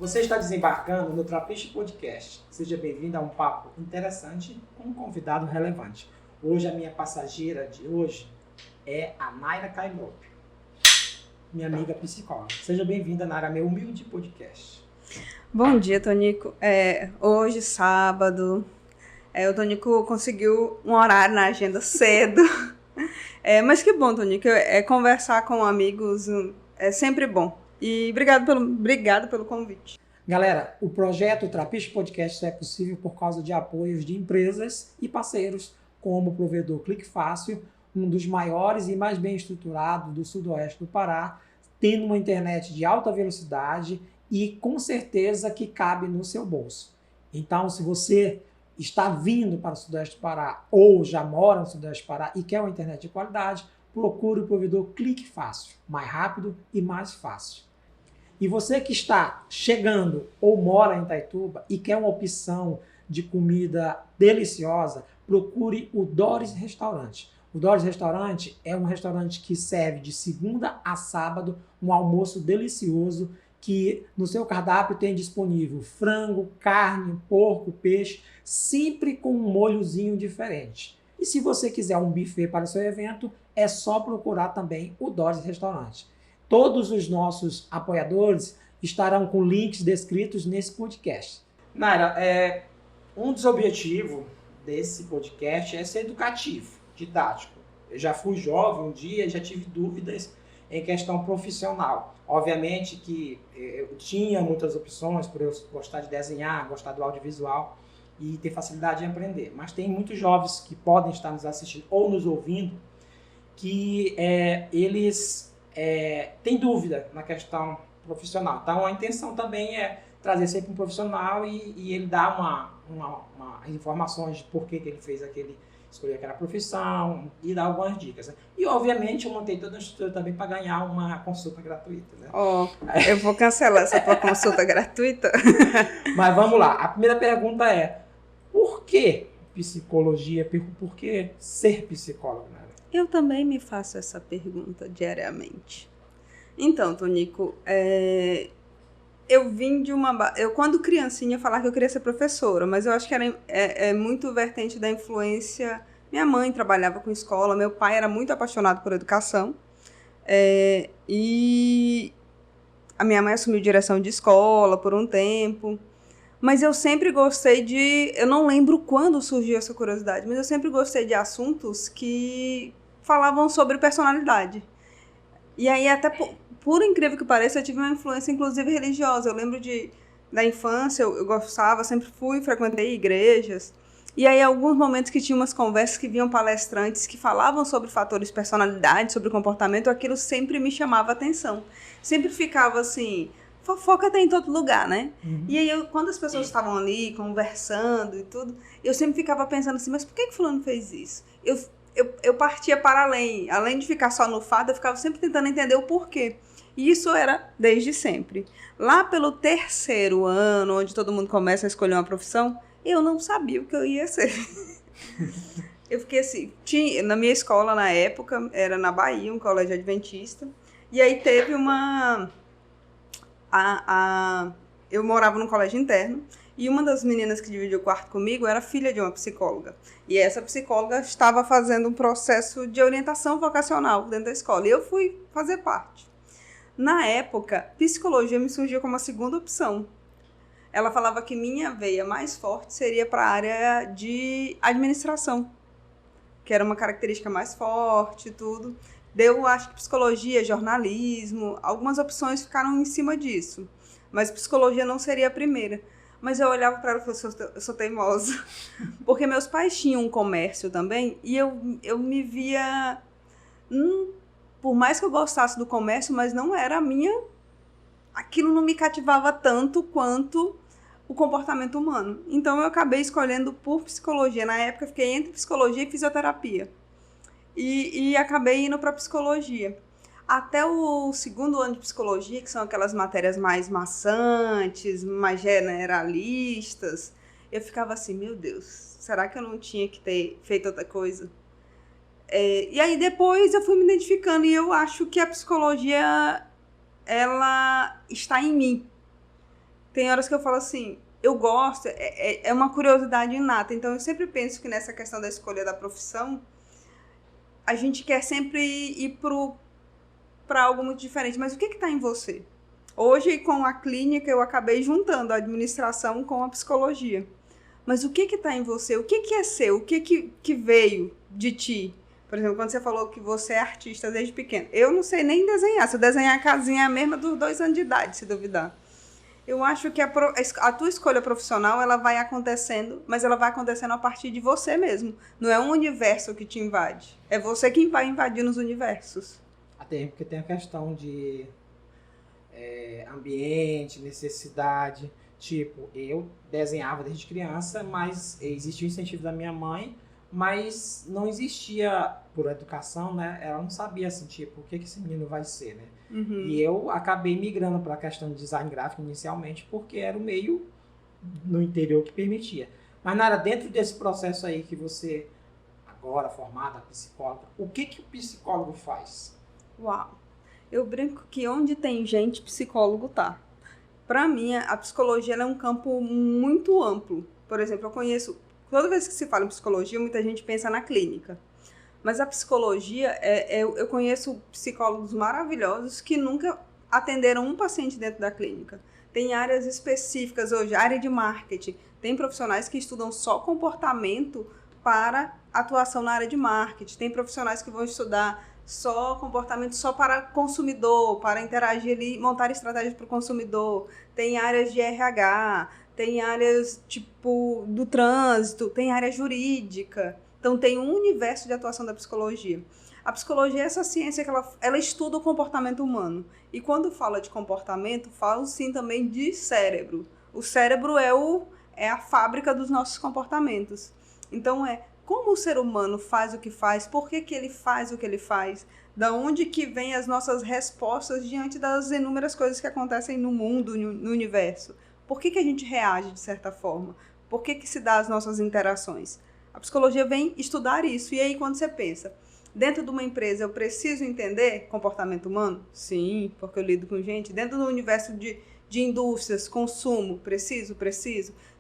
Você está desembarcando no Trapiche Podcast. Seja bem-vindo a um papo interessante com um convidado relevante. Hoje a minha passageira de hoje é a Naira Cailop, minha amiga psicóloga. Seja bem-vinda, Naira, meu humilde podcast. Bom dia, Tonico. Hoje, sábado, o Tonico conseguiu um horário na agenda cedo. Mas que bom, Tonico. Conversar com amigos é sempre bom. E obrigado pelo convite. Galera, o projeto Trapiche Podcast é possível por causa de apoios de empresas e parceiros, como o provedor Clique Fácil, um dos maiores e mais bem estruturados do sudoeste do Pará, tendo uma internet de alta velocidade e com certeza que cabe no seu bolso. Então, se você está vindo para o sudoeste do Pará ou já mora no sudoeste do Pará e quer uma internet de qualidade, procure o provedor Clique Fácil, mais rápido e mais fácil. E você que está chegando ou mora em Itaituba e quer uma opção de comida deliciosa, procure o Doris Restaurante. O Doris Restaurante é um restaurante que serve de segunda a sábado um almoço delicioso que no seu cardápio tem disponível frango, carne, porco, peixe, sempre com um molhozinho diferente. E se você quiser um buffet para o seu evento, é só procurar também o Doris Restaurante. Todos os nossos apoiadores estarão com links descritos nesse podcast. Naira, um dos objetivos desse podcast é ser educativo, didático. Eu já fui jovem um dia e já tive dúvidas em questão profissional. Obviamente que eu tinha muitas opções por eu gostar de desenhar, gostar do audiovisual e ter facilidade em aprender. Mas tem muitos jovens que podem estar nos assistindo ou nos ouvindo que eles têm dúvida na questão profissional. Então a intenção também é trazer sempre um profissional e ele dar uma informações de por que ele fez escolher aquela profissão e dar algumas dicas. Né? E obviamente eu montei toda a estrutura também para ganhar uma consulta gratuita. Né? Eu vou cancelar essa tua consulta gratuita. Mas vamos lá. A primeira pergunta é: por que psicologia? Por que ser psicólogo? Né? Eu também me faço essa pergunta diariamente. Então, Tonico, eu vim de uma... Eu, quando criancinha, falava que eu queria ser professora, mas eu acho que era muito vertente da influência... Minha mãe trabalhava com escola, meu pai era muito apaixonado por educação, e a minha mãe assumiu direção de escola por um tempo, mas eu sempre gostei de... Eu não lembro quando surgiu essa curiosidade, mas eu sempre gostei de assuntos que falavam sobre personalidade. E aí, até por incrível que pareça, eu tive uma influência, inclusive, religiosa. Eu lembro da infância, eu gostava, sempre frequentei igrejas. E aí, alguns momentos que tinha umas conversas que vinham palestrantes que falavam sobre fatores de personalidade, sobre comportamento, aquilo sempre me chamava atenção. Sempre ficava assim... Fofoca tem em todo lugar, né? Uhum. E aí, quando as pessoas estavam ali, conversando e tudo, eu sempre ficava pensando assim, mas por que fulano fez isso? Eu partia para além de ficar só no fato, eu ficava sempre tentando entender o porquê. E isso era desde sempre. Lá pelo 3º ano, onde todo mundo começa a escolher uma profissão, eu não sabia o que eu ia ser. Eu fiquei assim, na minha escola na época, era na Bahia, um colégio adventista, e aí teve eu morava num colégio interno, e uma das meninas que dividiu o quarto comigo era filha de uma psicóloga. E essa psicóloga estava fazendo um processo de orientação vocacional dentro da escola. E eu fui fazer parte. Na época, psicologia me surgiu como a segunda opção. Ela falava que minha veia mais forte seria para a área de administração, que era uma característica mais forte e tudo. Eu acho que psicologia, jornalismo, algumas opções ficaram em cima disso. Mas psicologia não seria a primeira. Mas eu olhava para ela e falava, eu sou teimosa. Porque meus pais tinham um comércio também, e eu me via... por mais que eu gostasse do comércio, mas não era a minha... Aquilo não me cativava tanto quanto o comportamento humano. Então eu acabei escolhendo por psicologia. Na época eu fiquei entre psicologia e fisioterapia. E acabei indo para psicologia. Até o 2º ano de psicologia, que são aquelas matérias mais maçantes, mais generalistas, eu ficava assim, meu Deus, será que eu não tinha que ter feito outra coisa? E aí depois eu fui me identificando e eu acho que a psicologia, ela está em mim. Tem horas que eu falo assim, eu gosto, é uma curiosidade inata. Então, eu sempre penso que nessa questão da escolha da profissão, a gente quer sempre ir para algo muito diferente. Mas o que está em você? Hoje, com a clínica, eu acabei juntando a administração com a psicologia. Mas o que está em você? O que é seu? O que veio de ti? Por exemplo, quando você falou que você é artista desde pequeno. Eu não sei nem desenhar. Se eu desenhar a casinha é a mesma dos 2 anos de idade, se duvidar. Eu acho que a tua escolha profissional, ela vai acontecendo, mas ela vai acontecendo a partir de você mesmo. Não é um universo que te invade. É você quem vai invadindo os universos. Até porque tem a questão de ambiente, necessidade. Tipo, eu desenhava desde criança, mas existia o incentivo da minha mãe, mas não existia, por educação, né? Ela não sabia, assim, tipo, o que esse menino vai ser, né? Uhum. E eu acabei migrando para a questão de design gráfico inicialmente, porque era o meio no interior que permitia. Mas, Nara, dentro desse processo aí que você, agora formada, psicóloga, o que o psicólogo faz? Uau! Eu brinco que onde tem gente, psicólogo tá. Para mim, a psicologia ela é um campo muito amplo. Por exemplo, eu conheço... Toda vez que se fala em psicologia, muita gente pensa na clínica. Mas a psicologia, eu conheço psicólogos maravilhosos que nunca atenderam um paciente dentro da clínica. Tem áreas específicas hoje, área de marketing. Tem profissionais que estudam só comportamento para atuação na área de marketing. Tem profissionais que vão estudar só comportamento só para consumidor, para interagir ali, montar estratégias para o consumidor. Tem áreas de RH, tem áreas tipo do trânsito, tem área jurídica. Então tem um universo de atuação da psicologia. A psicologia é essa ciência que ela estuda o comportamento humano. E quando fala de comportamento, fala sim também de cérebro. O cérebro é a fábrica dos nossos comportamentos. Então como o ser humano faz o que faz, por que ele faz o que ele faz, da onde que vem as nossas respostas diante das inúmeras coisas que acontecem no mundo, no universo. Por que a gente reage de certa forma? Por que se dá as nossas interações? A psicologia vem estudar isso. E aí quando você pensa, dentro de uma empresa eu preciso entender comportamento humano? Sim, porque eu lido com gente. Dentro do universo de indústrias, consumo, preciso.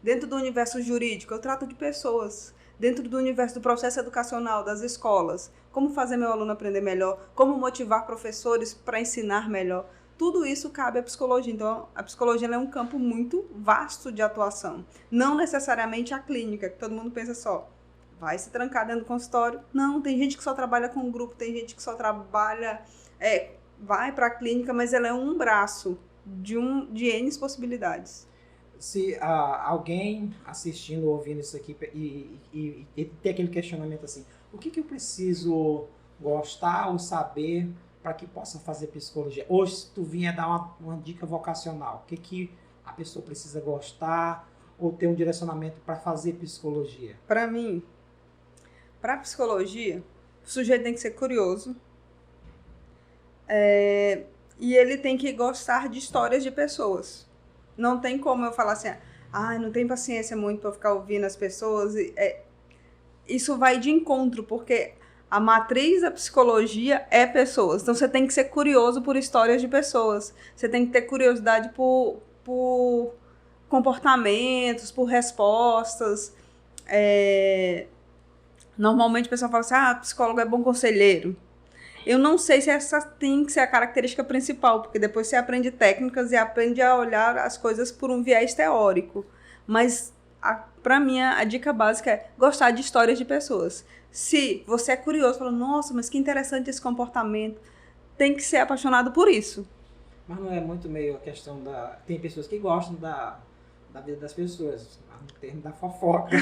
Dentro do universo jurídico, eu trato de pessoas. Dentro do universo do processo educacional, das escolas, como fazer meu aluno aprender melhor, como motivar professores para ensinar melhor. Tudo isso cabe à psicologia. Então, a psicologia é um campo muito vasto de atuação. Não necessariamente a clínica, que todo mundo pensa só, vai se trancar dentro do consultório. Não, tem gente que só trabalha com um grupo, tem gente que só trabalha, vai para a clínica, mas ela é um braço de N possibilidades. Se alguém assistindo, ouvindo isso aqui e ter aquele questionamento assim, o que eu preciso gostar ou saber para que possa fazer psicologia? Hoje, se tu vier dar uma dica vocacional, o que a pessoa precisa gostar ou ter um direcionamento para fazer psicologia? Para mim, para psicologia, o sujeito tem que ser curioso e ele tem que gostar de histórias de pessoas. Não tem como eu falar assim, não tenho paciência muito para ficar ouvindo as pessoas. Isso vai de encontro, porque a matriz da psicologia é pessoas. Então, você tem que ser curioso por histórias de pessoas. Você tem que ter curiosidade por comportamentos, por respostas. Normalmente, o pessoal fala assim, psicólogo é bom conselheiro. Eu não sei se essa tem que ser a característica principal, porque depois você aprende técnicas e aprende a olhar as coisas por um viés teórico. Mas, para mim, a dica básica é gostar de histórias de pessoas. Se você é curioso, fala, nossa, mas que interessante esse comportamento, tem que ser apaixonado por isso. Mas não é muito meio a questão da... Tem pessoas que gostam da vida das pessoas, no termo da fofoca.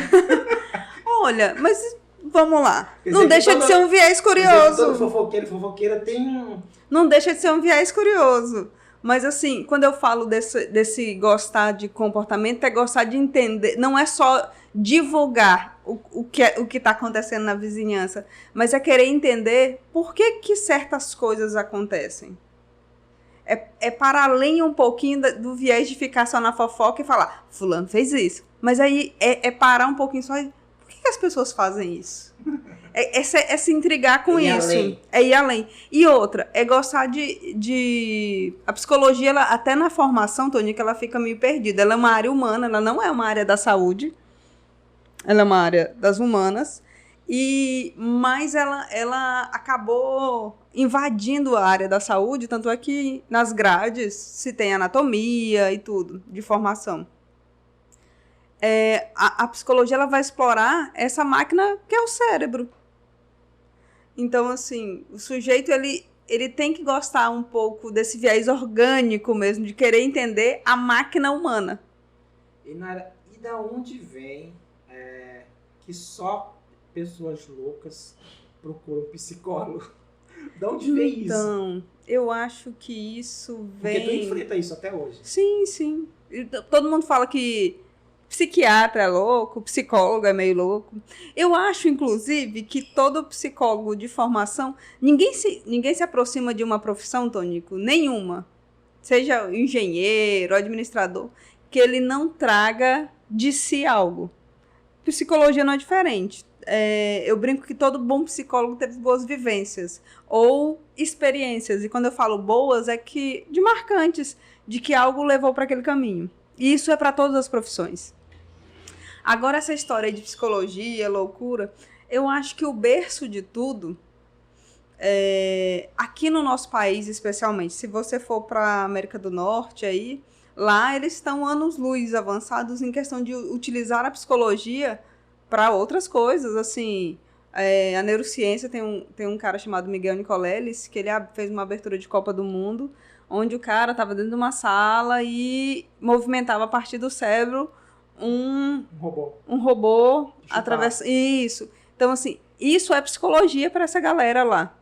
Olha, mas... Vamos lá. Não deixa de ser um viés curioso. Todo fofoqueira tem Não deixa de ser um viés curioso. Mas, assim, quando eu falo desse gostar de comportamento, é gostar de entender. Não é só divulgar o que está acontecendo na vizinhança, mas é querer entender por que certas coisas acontecem. É para além um pouquinho do viés de ficar só na fofoca e falar, fulano fez isso. Mas aí é parar um pouquinho só e... Por que as pessoas fazem isso? É se intrigar com Ir isso. além. É ir além. E outra, é gostar de... A psicologia, ela, até na formação, Tônica, ela fica meio perdida. Ela é uma área humana, ela não é uma área da saúde. Ela é uma área das humanas. Mas ela acabou invadindo a área da saúde, tanto é que nas grades se tem anatomia e tudo, de formação. A psicologia ela vai explorar essa máquina que é o cérebro. Então, assim, o sujeito ele tem que gostar um pouco desse viés orgânico mesmo, de querer entender a máquina humana. E da onde vem que só pessoas loucas procuram psicólogo? Da onde vem isso? Então, eu acho que isso vem... Porque tu enfrenta isso até hoje. Sim, sim. Todo mundo fala que psiquiatra é louco, psicólogo é meio louco. Eu acho, inclusive, que todo psicólogo de formação... Ninguém se aproxima de uma profissão, Tônico, nenhuma. Seja engenheiro, administrador, que ele não traga de si algo. Psicologia não é diferente. Eu brinco que todo bom psicólogo teve boas vivências ou experiências. E quando eu falo boas, é que de marcantes, de que algo levou para aquele caminho. E isso é para todas as profissões. Agora, essa história de psicologia, loucura, eu acho que o berço de tudo, aqui no nosso país especialmente, se você for para a América do Norte, aí, lá eles estão anos-luz avançados em questão de utilizar a psicologia para outras coisas, assim, a neurociência tem um cara chamado Miguel Nicoleles, que ele fez uma abertura de Copa do Mundo, onde o cara estava dentro de uma sala e movimentava a partir do cérebro um robô através... Isso. Então, assim, isso é psicologia para essa galera lá.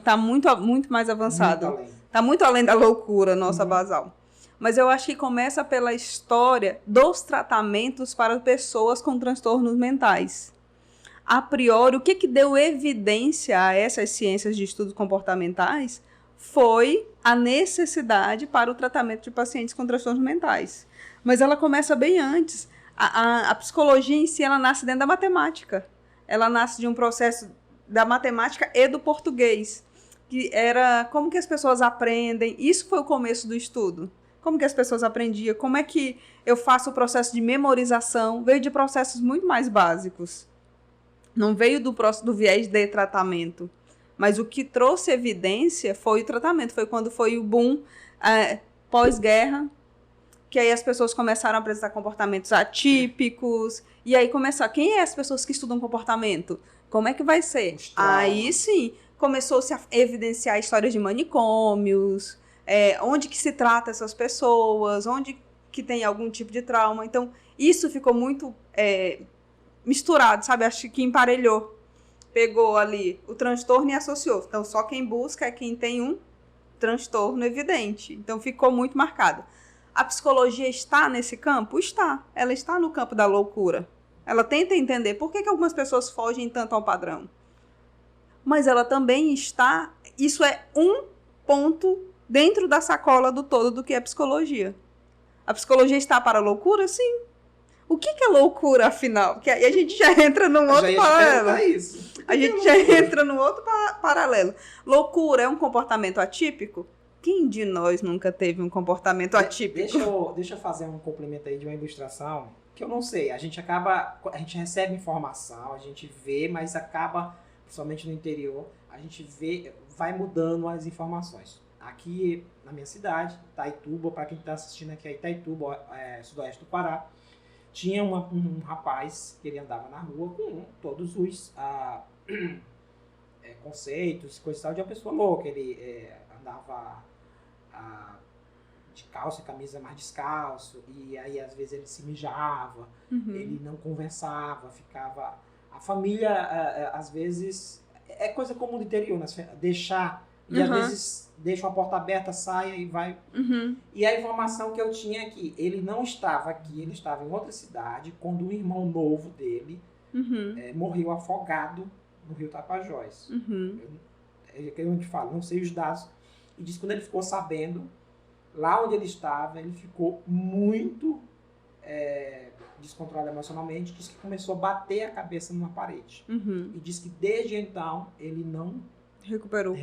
Tá muito mais avançado. Tá muito além da loucura nossa basal. Mas eu acho que começa pela história dos tratamentos para pessoas com transtornos mentais. A priori, o que deu evidência a essas ciências de estudos comportamentais foi a necessidade para o tratamento de pacientes com transtornos mentais. Mas ela começa bem antes. A psicologia em si, ela nasce dentro da matemática. Ela nasce de um processo da matemática e do português, que era como que as pessoas aprendem. Isso foi o começo do estudo. Como que as pessoas aprendiam, como é que eu faço o processo de memorização, veio de processos muito mais básicos. Não veio do viés de tratamento. Mas o que trouxe evidência foi o tratamento, foi quando foi o boom pós-guerra, que aí as pessoas começaram a apresentar comportamentos atípicos, e aí começou, quem é as pessoas que estudam comportamento? Como é que vai ser? Aí sim, começou-se a evidenciar histórias de manicômios, onde que se trata essas pessoas, onde que tem algum tipo de trauma. Então, isso ficou muito misturado, sabe? Acho que emparelhou. Pegou ali o transtorno e associou. Então, só quem busca é quem tem um transtorno evidente. Então, ficou muito marcado. A psicologia está nesse campo? Está. Ela está no campo da loucura. Ela tenta entender por que algumas pessoas fogem tanto ao padrão. Mas ela também está... Isso é um ponto dentro da sacola do todo do que é psicologia. A psicologia está para a loucura? Sim. O que é loucura, afinal? Porque aí a gente já entra num outro paralelo. A gente já entra num outro paralelo. Loucura é um comportamento atípico? Quem de nós nunca teve um comportamento atípico? Deixa eu fazer um complemento aí de uma ilustração, que eu não sei. A gente recebe informação, a gente vê, mas acaba, principalmente no interior, a gente vê, vai mudando as informações. Aqui na minha cidade, Itaituba, para quem está assistindo aqui, Itaituba, sudoeste do Pará, tinha um rapaz que ele andava na rua com todos os conceitos, coisa e tal, de uma pessoa louca. Ele andava de calça e camisa mais descalço, e aí às vezes ele se mijava, ele não conversava, ficava... A família, às vezes, é coisa comum do interior, né? Deixar... E às vezes deixa uma porta aberta, saia e vai. E a informação que eu tinha é que ele não estava aqui, ele estava em outra cidade, quando um irmão novo dele morreu afogado no Rio Tapajós. Eu te falo, não sei os dados. E diz que quando ele ficou sabendo, lá onde ele estava, ele ficou muito descontrolado emocionalmente, disse que começou a bater a cabeça numa parede. E disse que desde então ele não recuperou.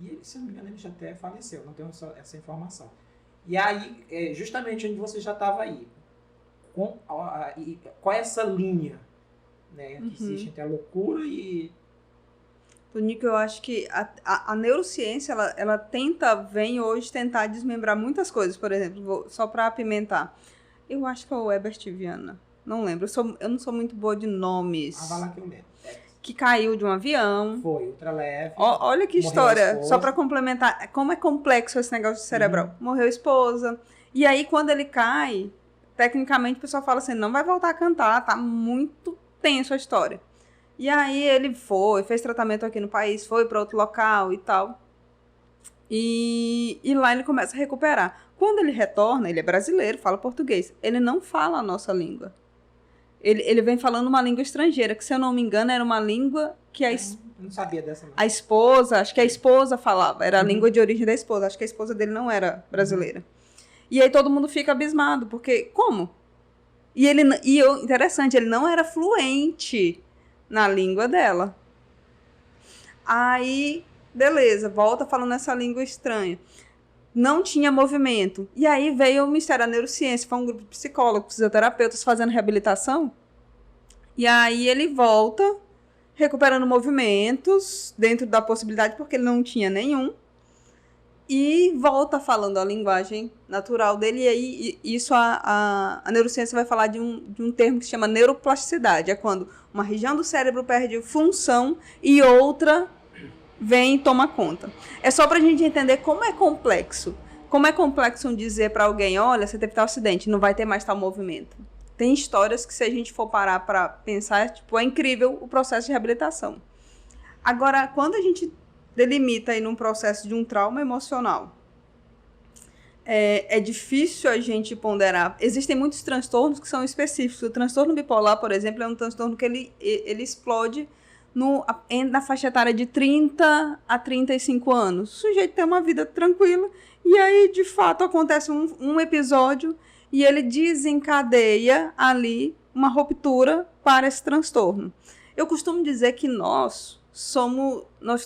E ele, se não me engano, ele já até faleceu, não tenho essa informação. E aí, justamente onde você já estava aí, qual é essa linha, né, que existe entre a loucura e... Tonico, eu acho que a neurociência, ela vem hoje tentar desmembrar muitas coisas. Por exemplo, só para apimentar, eu acho que é o Herbert Viana, não lembro, eu não sou muito boa de nomes. Vai lá que eu lembro. Que caiu de um avião. Foi, ultraleve. Olha que história, só para complementar, como é complexo esse negócio cerebral. Morreu a esposa, e aí quando ele cai, tecnicamente o pessoal fala assim, não vai voltar a cantar, tá muito tenso a história. E aí ele fez tratamento aqui no país, foi para outro local e tal. E lá ele começa a recuperar. Quando ele retorna, ele é brasileiro, fala português. Ele não fala a nossa língua. Ele vem falando uma língua estrangeira, que se eu não me engano era uma língua que não sabia dessa não. A esposa, acho que a esposa falava, era a língua de origem da esposa, acho que a esposa dele não era brasileira. E aí todo mundo fica abismado, porque como? Interessante, ele não era fluente na língua dela. Aí, beleza, volta falando essa língua estranha. Não tinha movimento. E aí veio o Ministério da Neurociência, foi um grupo de psicólogos, fisioterapeutas fazendo reabilitação. E aí ele volta, recuperando movimentos, dentro da possibilidade, porque ele não tinha nenhum. E volta falando a linguagem natural dele. E aí isso a neurociência vai falar de um termo que se chama neuroplasticidade. É quando uma região do cérebro perde função e outra vem e toma conta. É só pra gente entender como é complexo. Como é complexo dizer pra alguém, olha, você teve tal acidente, não vai ter mais tal movimento. Tem histórias que se a gente for parar pra pensar, é incrível o processo de reabilitação. Agora, quando a gente delimita aí num processo de um trauma emocional, é difícil a gente ponderar. Existem muitos transtornos que são específicos. O transtorno bipolar, por exemplo, é um transtorno que ele explode na faixa etária de 30 a 35 anos. O sujeito tem uma vida tranquila e aí, de fato, acontece um episódio e ele desencadeia ali uma ruptura para esse transtorno. Eu costumo dizer que nós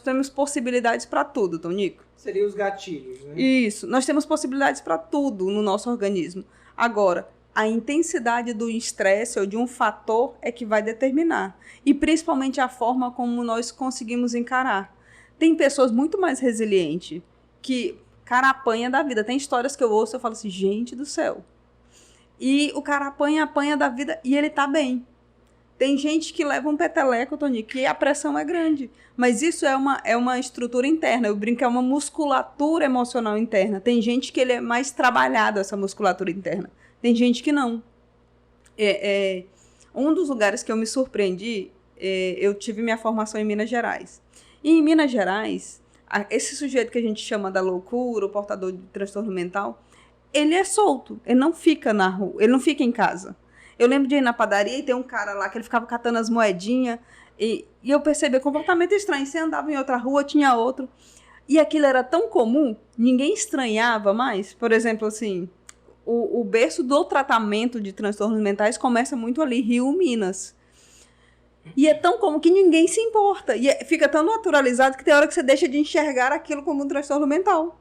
temos possibilidades para tudo, Tonico. Seria os gatilhos, né? Isso, nós temos possibilidades para tudo no nosso organismo. Agora, a intensidade do estresse ou de um fator é que vai determinar. E principalmente a forma como nós conseguimos encarar. Tem pessoas muito mais resilientes que cara apanha da vida. Tem histórias que eu ouço e eu falo assim, gente do céu. E o cara apanha da vida e ele tá bem. Tem gente que leva um peteleco, Tony, que a pressão é grande. Mas isso é uma estrutura interna. Eu brinco que é uma musculatura emocional interna. Tem gente que ele é mais trabalhado, essa musculatura interna. Tem gente que não. Um dos lugares que eu me surpreendi, eu tive minha formação em Minas Gerais. E em Minas Gerais, esse sujeito que a gente chama da loucura, o portador de transtorno mental, ele é solto. Ele não fica na rua, ele não fica em casa. Eu lembro de ir na padaria e ter um cara lá que ele ficava catando as moedinhas e eu percebi comportamento estranho. Você andava em outra rua, tinha outro. E aquilo era tão comum, ninguém estranhava mais. Por exemplo, assim, o berço do tratamento de transtornos mentais começa muito ali, Rio, Minas. E é tão comum que ninguém se importa. E fica tão naturalizado que tem hora que você deixa de enxergar aquilo como um transtorno mental.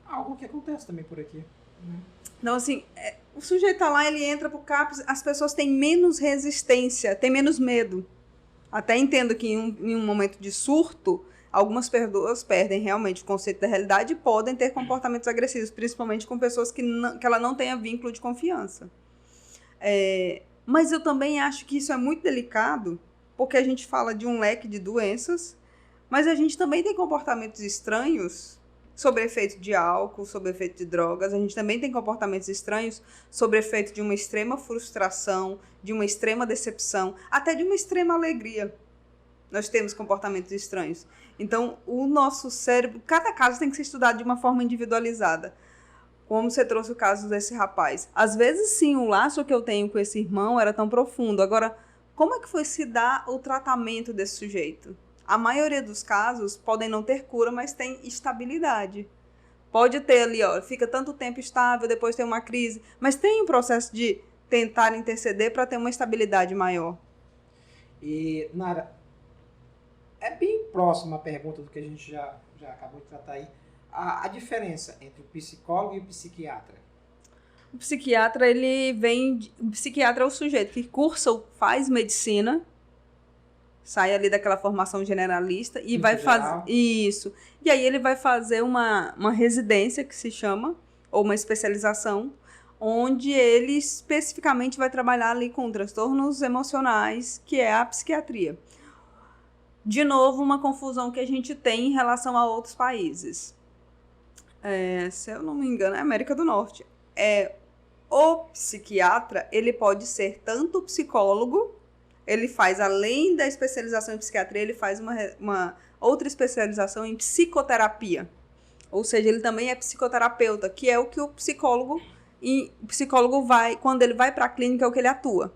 Algo que acontece também por aqui. Então, assim, o sujeito tá lá, ele entra pro CAPS, as pessoas têm menos resistência, têm menos medo. Até entendo que em um momento de surto, algumas pessoas perdem realmente o conceito da realidade e podem ter comportamentos agressivos, principalmente com pessoas que ela não tenha vínculo de confiança. Mas eu também acho que isso é muito delicado, porque a gente fala de um leque de doenças, mas a gente também tem comportamentos estranhos sob efeito de álcool, sob efeito de drogas. A gente também tem comportamentos estranhos sob efeito de uma extrema frustração, de uma extrema decepção, até de uma extrema alegria. Nós temos comportamentos estranhos. Então, o nosso cérebro, cada caso tem que ser estudado de uma forma individualizada. Como você trouxe o caso desse rapaz. Às vezes, sim, o laço que eu tenho com esse irmão era tão profundo. Agora, como é que foi se dar o tratamento desse sujeito? A maioria dos casos podem não ter cura, mas tem estabilidade. Pode ter ali, fica tanto tempo estável, depois tem uma crise. Mas tem um processo de tentar interceder para ter uma estabilidade maior. E, Nara, é bem próxima a pergunta do que a gente já acabou de tratar aí. A diferença entre o psicólogo e o psiquiatra? O psiquiatra, o psiquiatra é o sujeito que cursa, faz medicina, sai ali daquela formação generalista e vai fazer isso. E aí ele vai fazer uma residência, que se chama, ou uma especialização, onde ele especificamente vai trabalhar ali com transtornos emocionais, que é a psiquiatria. De novo, uma confusão que a gente tem em relação a outros países. Se eu não me engano, é América do Norte. O psiquiatra, ele pode ser tanto psicólogo, ele faz, além da especialização em psiquiatria, ele faz uma outra especialização em psicoterapia. Ou seja, ele também é psicoterapeuta, que é o que o psicólogo vai, quando ele vai para a clínica, é o que ele atua.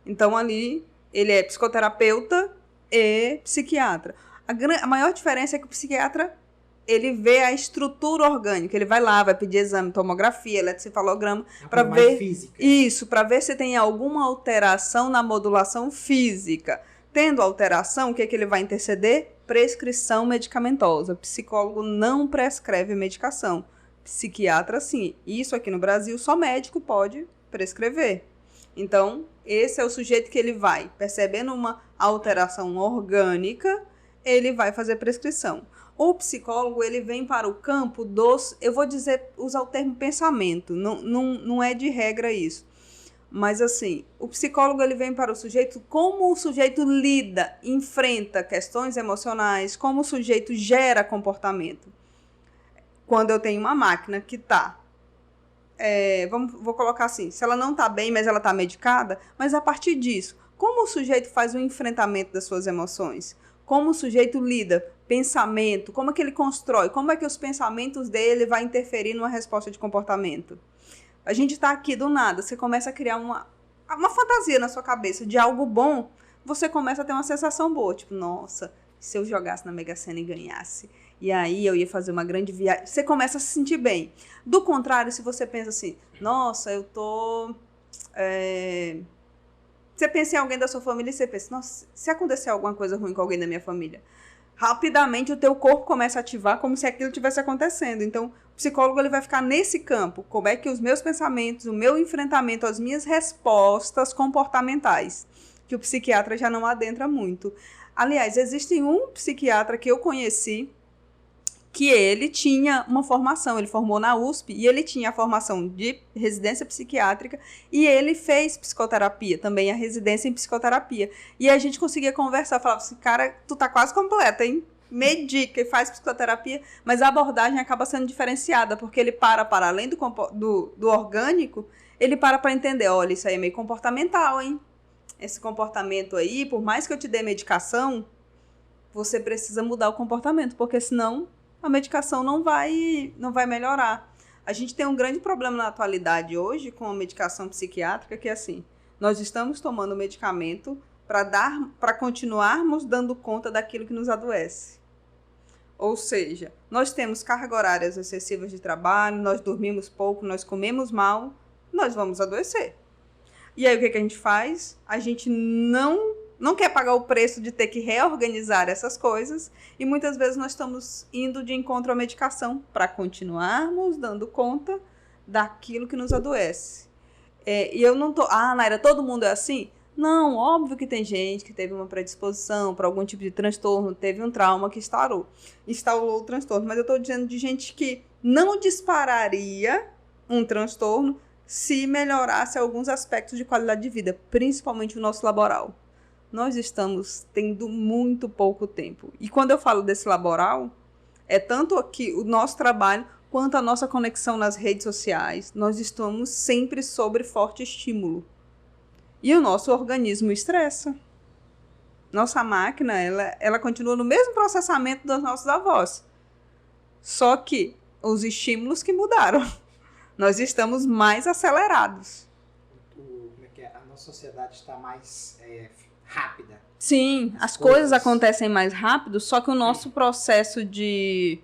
Então, ali, ele é psicoterapeuta e psiquiatra. A maior diferença é que o psiquiatra, ele vê a estrutura orgânica, ele vai lá, vai pedir exame, tomografia, eletrocefalograma, para ver física. Isso, para ver se tem alguma alteração na modulação física. Tendo alteração, o que ele vai interceder? Prescrição medicamentosa. Psicólogo não prescreve medicação. Psiquiatra, sim. Isso aqui no Brasil, só médico pode prescrever. Então, esse é o sujeito que ele vai, percebendo uma alteração orgânica, ele vai fazer prescrição. O psicólogo, ele vem para o campo eu vou usar o termo pensamento, não é de regra isso. Mas assim, o psicólogo, ele vem para o sujeito, como o sujeito lida, enfrenta questões emocionais, como o sujeito gera comportamento. Quando eu tenho uma máquina que vou colocar assim, se ela não está bem, mas ela está medicada, mas a partir disso, como o sujeito faz o enfrentamento das suas emoções? Como o sujeito lida, pensamento, como é que ele constrói, como é que os pensamentos dele vai interferir numa resposta de comportamento? A gente está aqui do nada, você começa a criar uma fantasia na sua cabeça de algo bom, você começa a ter uma sensação boa, tipo, nossa, se eu jogasse na Mega Sena e ganhasse, e aí eu ia fazer uma grande viagem, você começa a se sentir bem. Do contrário, se você pensa assim, nossa, eu tô... Você pensa em alguém da sua família e você pensa, nossa, se acontecer alguma coisa ruim com alguém da minha família, rapidamente o teu corpo começa a ativar como se aquilo estivesse acontecendo. Então, o psicólogo, ele vai ficar nesse campo. Como é que os meus pensamentos, o meu enfrentamento, as minhas respostas comportamentais, que o psiquiatra já não adentra muito. Aliás, existe um psiquiatra que eu conheci que ele tinha uma formação, ele formou na USP e ele tinha a formação de residência psiquiátrica e ele fez psicoterapia, também a residência em psicoterapia. E a gente conseguia conversar, falava assim, cara, tu tá quase completa, hein? Medica e faz psicoterapia, mas a abordagem acaba sendo diferenciada, porque ele para além do orgânico, ele para entender, olha, isso aí é meio comportamental, hein? Esse comportamento aí, por mais que eu te dê medicação, você precisa mudar o comportamento, porque senão a medicação não vai melhorar. A gente tem um grande problema na atualidade hoje com a medicação psiquiátrica, que é assim, nós estamos tomando medicamento para continuarmos dando conta daquilo que nos adoece. Ou seja, nós temos cargas horárias excessivas de trabalho, nós dormimos pouco, nós comemos mal, nós vamos adoecer. E aí o que a gente faz? A gente não quer pagar o preço de ter que reorganizar essas coisas e muitas vezes nós estamos indo de encontro à medicação para continuarmos dando conta daquilo que nos adoece. E eu não tô... Naira, todo mundo é assim? Não, óbvio que tem gente que teve uma predisposição para algum tipo de transtorno, teve um trauma que instaurou o transtorno, mas eu estou dizendo de gente que não dispararia um transtorno se melhorasse alguns aspectos de qualidade de vida, principalmente o nosso laboral. Nós estamos tendo muito pouco tempo. E quando eu falo desse laboral, é tanto aqui o nosso trabalho quanto a nossa conexão nas redes sociais. Nós estamos sempre sob forte estímulo. E o nosso organismo estressa. Nossa máquina, ela continua no mesmo processamento dos nossos avós. Só que os estímulos que mudaram. Nós estamos mais acelerados. A nossa sociedade está mais... rápida. Sim, as coisas acontecem mais rápido, só que o nosso processo de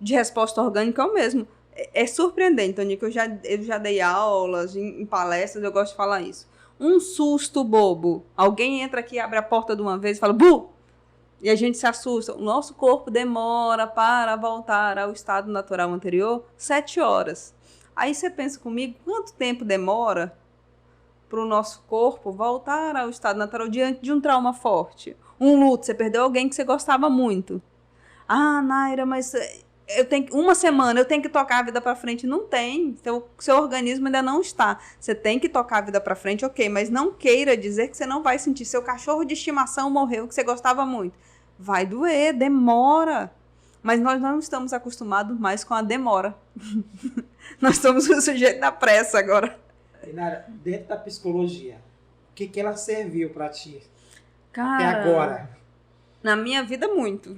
resposta orgânica é o mesmo. É surpreendente, Tonico, eu já dei aulas em palestras, eu gosto de falar isso. Um susto bobo. Alguém entra aqui, abre a porta de uma vez e fala, bu! E a gente se assusta. O nosso corpo demora para voltar ao estado natural anterior 7 horas. Aí você pensa comigo, quanto tempo demora para o nosso corpo voltar ao estado natural diante de um trauma forte? Um luto, você perdeu alguém que você gostava muito. Ah, Naira, mas eu tenho uma semana, eu tenho que tocar a vida para frente. Não tem, seu organismo ainda não está. Você tem que tocar a vida para frente, ok, mas não queira dizer que você não vai sentir. Seu cachorro de estimação morreu, que você gostava muito. Vai doer, demora. Mas nós não estamos acostumados mais com a demora. Nós somos o sujeito da pressa agora. Naira, dentro da psicologia, o que ela serviu para ti? Cara, até agora? Na minha vida, muito.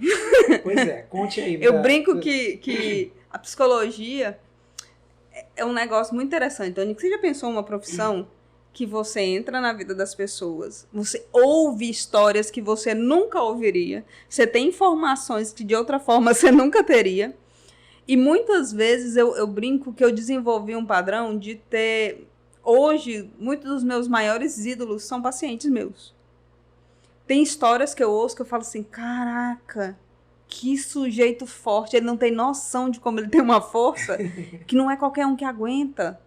Pois é, conte aí. Eu brinco que a psicologia é um negócio muito interessante. Tony, você já pensou uma profissão que você entra na vida das pessoas, você ouve histórias que você nunca ouviria, você tem informações que de outra forma você nunca teria, e muitas vezes eu brinco que eu desenvolvi um padrão de ter... Hoje, muitos dos meus maiores ídolos são pacientes meus. Tem histórias que eu ouço que eu falo assim, caraca, que sujeito forte, ele não tem noção de como ele tem uma força que não é qualquer um que aguenta.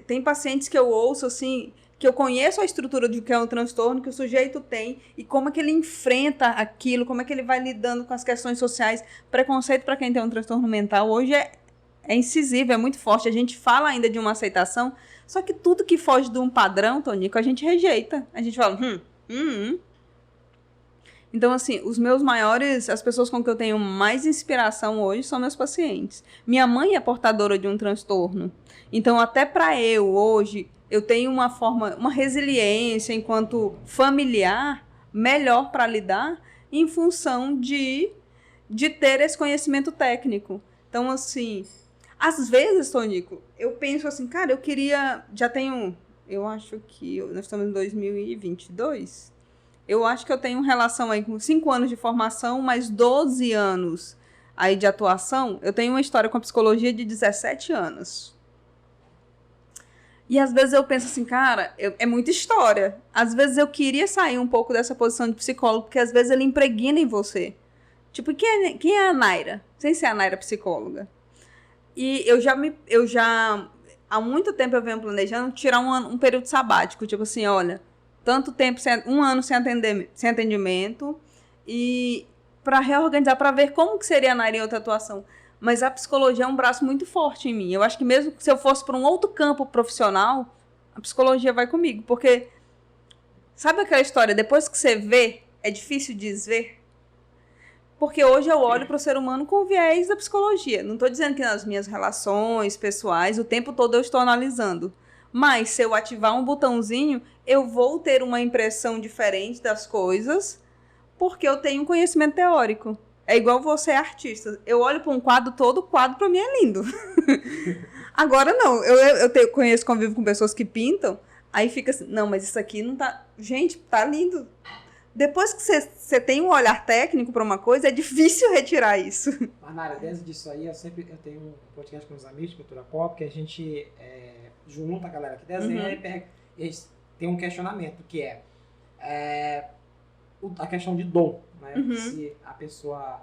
Tem pacientes que eu ouço assim, que eu conheço a estrutura de que é um transtorno que o sujeito tem e como é que ele enfrenta aquilo, como é que ele vai lidando com as questões sociais. Preconceito para quem tem um transtorno mental hoje é incisivo, é muito forte. A gente fala ainda de uma aceitação, só que tudo que foge de um padrão, Tonico, a gente rejeita. A gente fala, Então, assim, as pessoas com que eu tenho mais inspiração hoje são meus pacientes. Minha mãe é portadora de um transtorno. Então, até para hoje, eu tenho uma resiliência enquanto familiar melhor para lidar em função de ter esse conhecimento técnico. Então, assim, às vezes, Tonico, eu penso assim, cara, eu acho que nós estamos em 2022, eu acho que eu tenho relação aí com 5 anos de formação, mais 12 anos aí de atuação. Eu tenho uma história com a psicologia de 17 anos. E às vezes eu penso assim, cara, é muita história. Às vezes eu queria sair um pouco dessa posição de psicólogo, porque às vezes ele impregna em você. Tipo, quem é a Naira? Sem ser a Naira psicóloga. E eu já há muito tempo eu venho planejando tirar um período sabático. Tipo assim, olha, tanto tempo, 1 ano sem atendimento, e para reorganizar, para ver como que seria a Naira em outra atuação. Mas a psicologia é um braço muito forte em mim. Eu acho que mesmo se eu fosse para um outro campo profissional, a psicologia vai comigo. Porque, sabe aquela história, depois que você vê, é difícil desver? Porque hoje eu olho para o ser humano com o viés da psicologia. Não estou dizendo que nas minhas relações pessoais, o tempo todo eu estou analisando. Mas se eu ativar um botãozinho, eu vou ter uma impressão diferente das coisas, porque eu tenho um conhecimento teórico. É igual você, artista. Eu olho para um quadro, todo quadro para mim é lindo. Agora não, conheço, convivo com pessoas que pintam, aí fica assim, não, mas isso aqui não tá... Gente, tá lindo. Depois que você tem um olhar técnico para uma coisa, é difícil retirar isso. Mas, Naira, dentro disso aí, eu tenho um podcast com os amigos de cultura pop, que a gente junta a galera que desenha e tem um questionamento, que é a questão de dom, né? Se a pessoa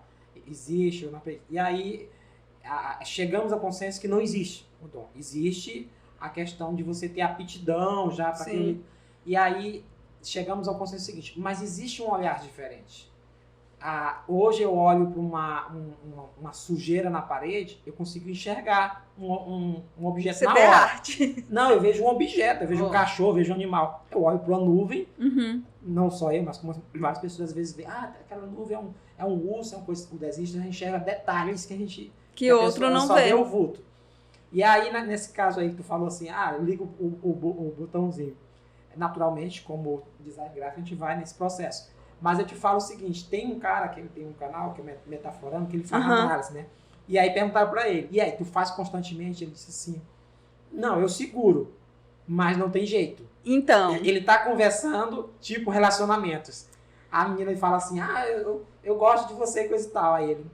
existe ou não. E aí, chegamos ao consenso que não existe o dom. Existe a questão de você ter aptidão já para aquilo. E aí, chegamos ao consenso seguinte, mas existe um olhar diferente. Hoje eu olho para uma sujeira na parede, eu consigo enxergar um objeto você na hora. Arte. Não, eu vejo um objeto, eu vejo um cachorro, eu vejo um animal. Eu olho para uma nuvem, não só eu, mas como várias pessoas às vezes veem, aquela nuvem é um urso, é uma coisa. O desenhista a gente enxerga detalhes que outro não só vê. o vulto. E aí, nesse caso aí que tu falou assim, liga o botãozinho. Naturalmente, como design gráfico, a gente vai nesse processo. Mas eu te falo o seguinte, tem um cara que ele tem um canal, que é Metaforando, que ele faz análise, né? E aí perguntaram pra ele, e aí, tu faz constantemente? Ele disse assim, não, eu seguro, mas não tem jeito. Então. Ele tá conversando, tipo, relacionamentos. A menina fala assim, eu gosto de você e coisa e tal. Aí ele,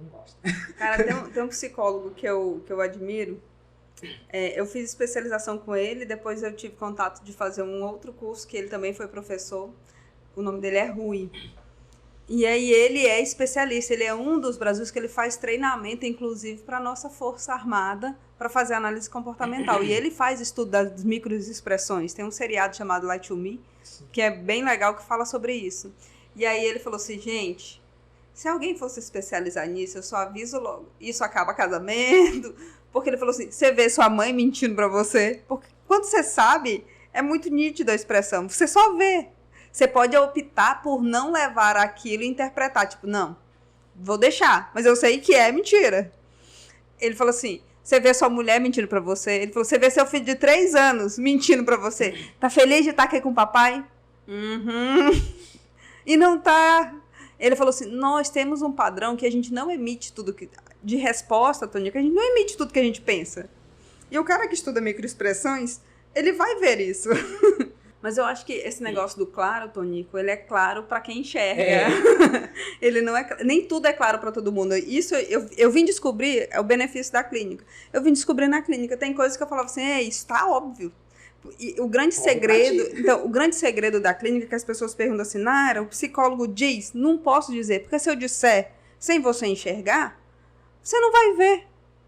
não gosto. Cara, tem um psicólogo que eu admiro. Eu fiz especialização com ele, depois eu tive contato de fazer um outro curso, que ele também foi professor. O nome dele é Rui. E aí ele é especialista, ele é um dos brasileiros que ele faz treinamento, inclusive, para a nossa Força Armada, para fazer análise comportamental. E ele faz estudo das microexpressões. Tem um seriado chamado Lie to Me, que é bem legal, que fala sobre isso. E aí ele falou assim, gente, se alguém fosse especializar nisso, eu só aviso logo. Isso acaba casamento. Porque ele falou assim, você vê sua mãe mentindo para você? Porque quando você sabe, é muito nítido a expressão. Você só vê. Você pode optar por não levar aquilo e interpretar. Tipo, não, vou deixar, mas eu sei que é mentira. Ele falou assim, você vê sua mulher mentindo pra você? Ele falou, você vê seu filho de 3 anos mentindo pra você? Tá feliz de estar aqui com o papai? Uhum. E não tá. Ele falou assim, nós temos um padrão que a gente não emite tudo que... De resposta, Tônica, a gente não emite tudo que a gente pensa. E o cara que estuda microexpressões, ele vai ver isso. Mas eu acho que esse negócio do claro, Tonico, ele é claro para quem enxerga. Ele não é, nem tudo é claro para todo mundo. Isso eu vim descobrir, é o benefício da clínica. Eu vim descobrir na clínica, tem coisas que eu falava assim, isso tá óbvio. E o grande segredo, então, o grande segredo da clínica é que as pessoas perguntam assim, Nara, o psicólogo diz, não posso dizer, porque se eu disser sem você enxergar, você não vai ver.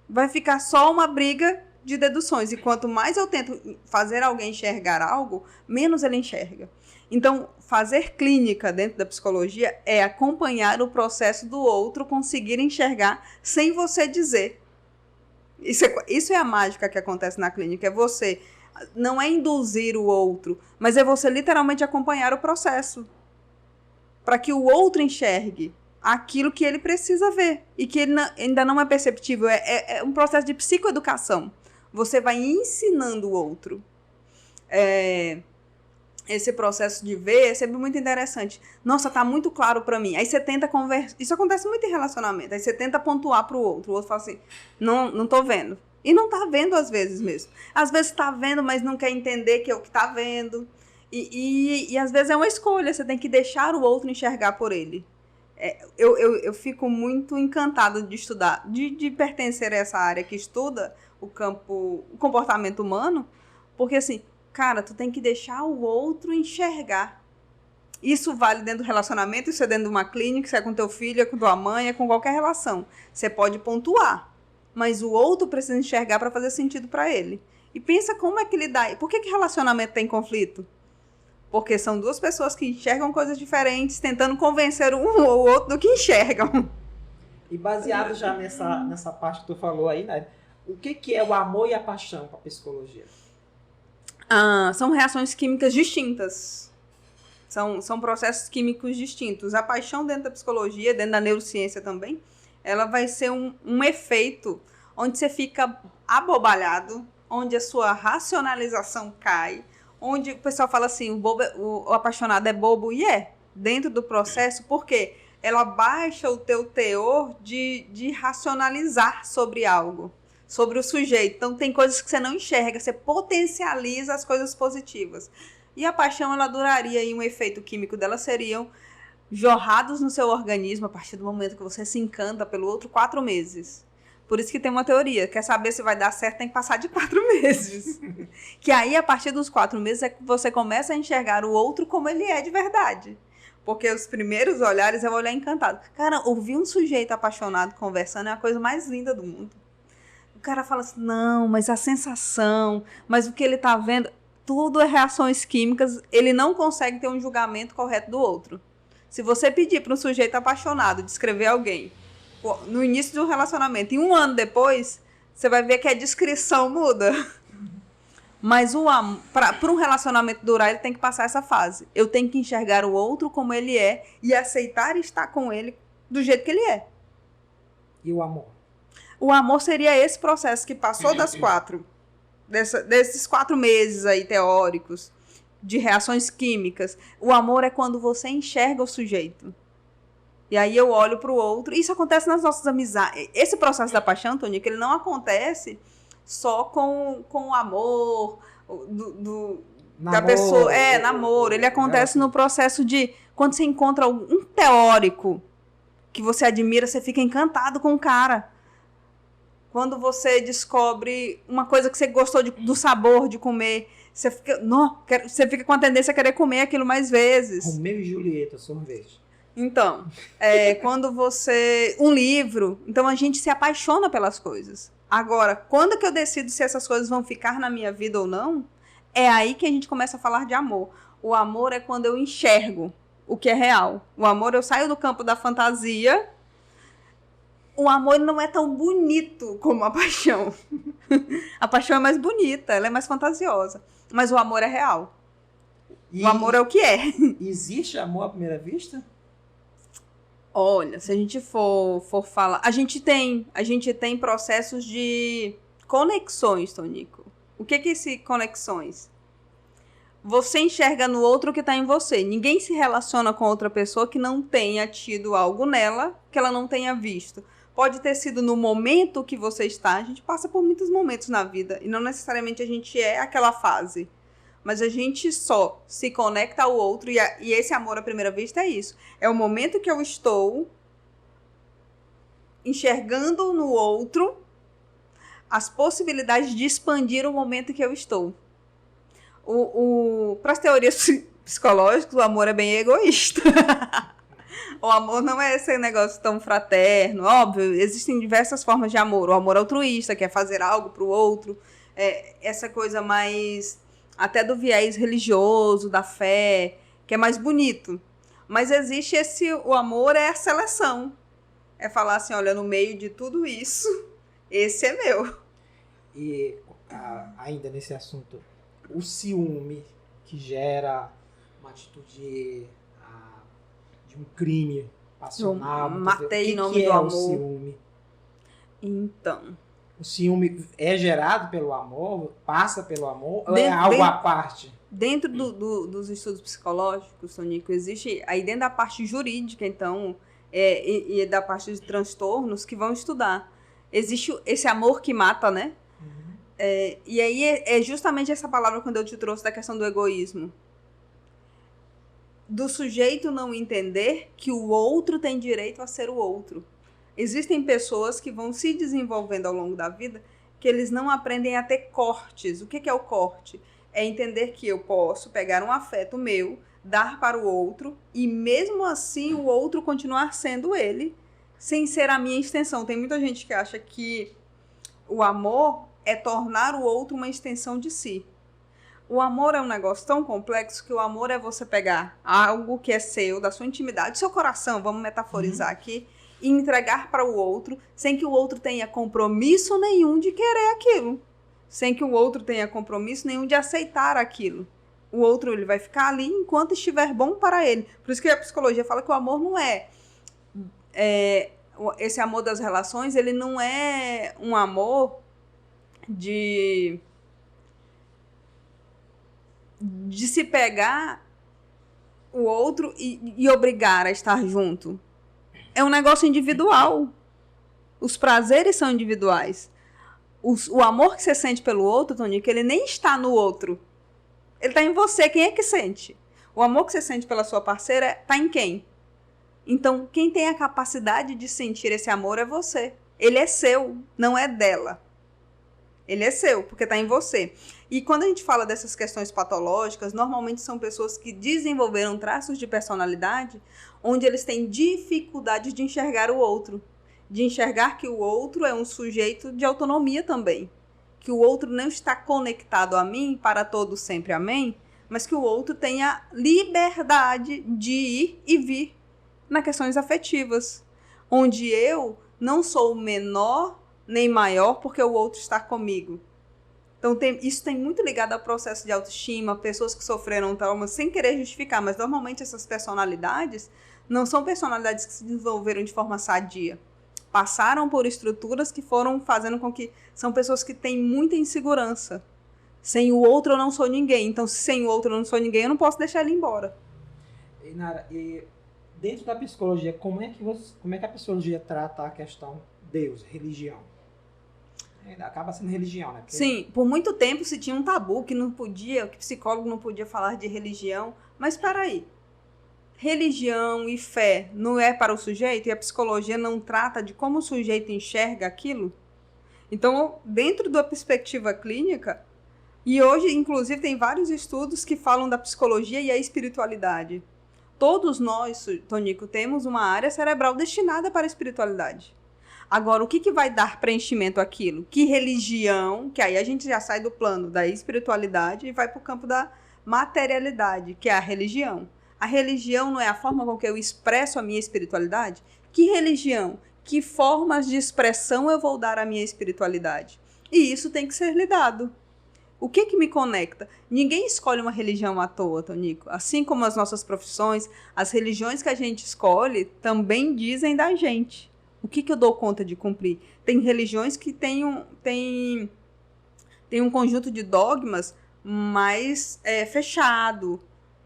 Vai ficar só uma briga de deduções. E quanto mais eu tento fazer alguém enxergar algo, menos ele enxerga. Então, fazer clínica dentro da psicologia é acompanhar o processo do outro conseguir enxergar sem você dizer. Isso é a mágica que acontece na clínica. É você, não é induzir o outro, mas é você literalmente acompanhar o processo. Para que o outro enxergue aquilo que ele precisa ver. E que ele ainda não é perceptível. É um processo de psicoeducação. Você vai ensinando o outro. Esse processo de ver é sempre muito interessante. Nossa, tá muito claro pra mim. Aí você tenta conversar. Isso acontece muito em relacionamento. Aí você tenta pontuar pro outro. O outro fala assim, não tô vendo. E não tá vendo às vezes mesmo. Às vezes tá vendo, mas não quer entender que é o que tá vendo. E às vezes é uma escolha. Você tem que deixar o outro enxergar por ele. Eu fico muito encantada de estudar, de pertencer a essa área que estuda o comportamento humano, porque assim, cara, tu tem que deixar o outro enxergar. Isso vale dentro do relacionamento, isso é dentro de uma clínica, isso é com teu filho, é com tua mãe, é com qualquer relação. Você pode pontuar, mas o outro precisa enxergar para fazer sentido para ele. E pensa como é que ele dá. Por que relacionamento tem conflito? Porque são duas pessoas que enxergam coisas diferentes, tentando convencer um ou outro do que enxergam. E baseado já nessa parte que tu falou aí, né? O que é o amor e a paixão para a psicologia? São reações químicas distintas. São processos químicos distintos. A paixão dentro da psicologia, dentro da neurociência também, ela vai ser um efeito onde você fica abobalhado, onde a sua racionalização cai, onde o pessoal fala assim, o apaixonado é bobo, e dentro do processo, porque ela baixa o teu teor de racionalizar sobre algo, sobre o sujeito. Então, tem coisas que você não enxerga, você potencializa as coisas positivas. E a paixão, ela duraria, e um efeito químico dela seriam jorrados no seu organismo, a partir do momento que você se encanta pelo outro, 4 meses. Por isso que tem uma teoria, quer saber se vai dar certo, tem que passar de 4 meses. Que aí, a partir dos 4 meses, é que você começa a enxergar o outro como ele é de verdade. Porque os primeiros olhares é o olhar encantado. Cara, ouvir um sujeito apaixonado conversando é a coisa mais linda do mundo. O cara fala assim, não, mas a sensação, mas o que ele tá vendo, tudo é reações químicas, ele não consegue ter um julgamento correto do outro. Se você pedir para um sujeito apaixonado descrever alguém no início de um relacionamento e 1 ano depois, você vai ver que a descrição muda. Mas para um relacionamento durar, ele tem que passar essa fase. Eu tenho que enxergar o outro como ele é e aceitar estar com ele do jeito que ele é. E o amor? O amor seria esse processo que passou desses 4 meses aí teóricos de reações químicas. O amor é quando você enxerga o sujeito. E aí eu olho para o outro. Isso acontece nas nossas amizades. Esse processo da paixão, Tônica, ele não acontece só com o amor da pessoa. Namoro. Ele acontece no processo de quando você encontra um teórico que você admira, você fica encantado com o cara. Quando você descobre uma coisa que você gostou do sabor de comer, você fica com a tendência a querer comer aquilo mais vezes. Romeu e Julieta, sorvete. Então, quando um livro, então a gente se apaixona pelas coisas. Agora, quando que eu decido se essas coisas vão ficar na minha vida ou não, é aí que a gente começa a falar de amor. O amor é quando eu enxergo o que é real. O amor, eu saio do campo da fantasia. O amor não é tão bonito como a paixão. A paixão é mais bonita, ela é mais fantasiosa. Mas o amor é real. O amor é o que é. Existe amor à primeira vista? Olha, se a gente for falar... A gente tem processos de conexões, Tonico. O que é esse conexões? Você enxerga no outro o que está em você. Ninguém se relaciona com outra pessoa que não tenha tido algo nela que ela não tenha visto. Pode ter sido no momento que você está. A gente passa por muitos momentos na vida. E não necessariamente a gente é aquela fase. Mas a gente só se conecta ao outro. E esse amor à primeira vista é isso. É o momento que eu estou enxergando no outro as possibilidades de expandir o momento que eu estou. Para as teorias psicológicas, o amor é bem egoísta. O amor não é esse negócio tão fraterno. Óbvio, existem diversas formas de amor. O amor altruísta, que é fazer algo para o outro. Essa coisa mais... até do viés religioso, da fé, que é mais bonito. Mas existe o amor é a seleção. É falar assim, olha, no meio de tudo isso, esse é meu. E ainda nesse assunto, o ciúme que gera uma atitude de um crime passional. Eu matei em nome do amor. O ciúme? Então... O ciúme é gerado pelo amor? Passa pelo amor? Ou é algo à parte? Dentro dos estudos psicológicos, Tonico, existe... Aí dentro da parte jurídica, então, e da parte de transtornos, que vão estudar. Existe esse amor que mata, né? Uhum. E aí é justamente essa palavra quando eu te trouxe da questão do egoísmo. Do sujeito não entender que o outro tem direito a ser o outro. Existem pessoas que vão se desenvolvendo ao longo da vida que eles não aprendem a ter cortes. O que é o corte? É entender que eu posso pegar um afeto meu, dar para o outro e mesmo assim o outro continuar sendo ele, sem ser a minha extensão. Tem muita gente que acha que o amor é tornar o outro uma extensão de si. O amor é um negócio tão complexo que o amor é você pegar algo que é seu, da sua intimidade, do seu coração, vamos metaforizar aqui, e entregar para o outro, sem que o outro tenha compromisso nenhum de querer aquilo. Sem que o outro tenha compromisso nenhum de aceitar aquilo. O outro ele vai ficar ali enquanto estiver bom para ele. Por isso que a psicologia fala que o amor não esse amor das relações, ele não é um amor de se pegar o outro e obrigar a estar junto. É um negócio individual. Os prazeres são individuais. O amor que você sente pelo outro, Tonico, ele nem está no outro. Ele está em você. Quem é que sente? O amor que você sente pela sua parceira está em quem? Então, quem tem a capacidade de sentir esse amor é você. Ele é seu, não é dela. Ele é seu, porque está em você. E quando a gente fala dessas questões patológicas, normalmente são pessoas que desenvolveram traços de personalidade onde eles têm dificuldade de enxergar o outro. De enxergar que o outro é um sujeito de autonomia também. Que o outro não está conectado a mim, para todo sempre, amém? Mas que o outro tenha liberdade de ir e vir nas questões afetivas. Onde eu não sou menor nem maior porque o outro está comigo. Então, isso tem muito ligado ao processo de autoestima, pessoas que sofreram traumas, sem querer justificar, mas normalmente essas personalidades não são personalidades que se desenvolveram de forma sadia. Passaram por estruturas que foram fazendo com que... São pessoas que têm muita insegurança. Sem o outro eu não sou ninguém. Então, se sem o outro eu não sou ninguém, eu não posso deixar ele embora. E, Nara, dentro da psicologia, como é que a psicologia trata a questão Deus, religião? Acaba sendo religião, né? Porque... Sim, por muito tempo se tinha um tabu que psicólogo não podia falar de religião. Mas espera aí. religião e fé não é para o sujeito e a psicologia não trata de como o sujeito enxerga aquilo? Então, dentro da perspectiva clínica, e hoje, inclusive, tem vários estudos que falam da psicologia e a espiritualidade. Todos nós, Tonico, temos uma área cerebral destinada para a espiritualidade. Agora, o que vai dar preenchimento àquilo? Que religião, que aí a gente já sai do plano da espiritualidade e vai para o campo da materialidade, que é a religião. A religião não é a forma com que eu expresso a minha espiritualidade? Que religião, que formas de expressão eu vou dar à minha espiritualidade? E isso tem que ser lidado. O que me conecta? Ninguém escolhe uma religião à toa, Tonico. Assim como as nossas profissões, as religiões que a gente escolhe também dizem da gente. O que eu dou conta de cumprir? Tem religiões que têm um conjunto de dogmas mais fechado.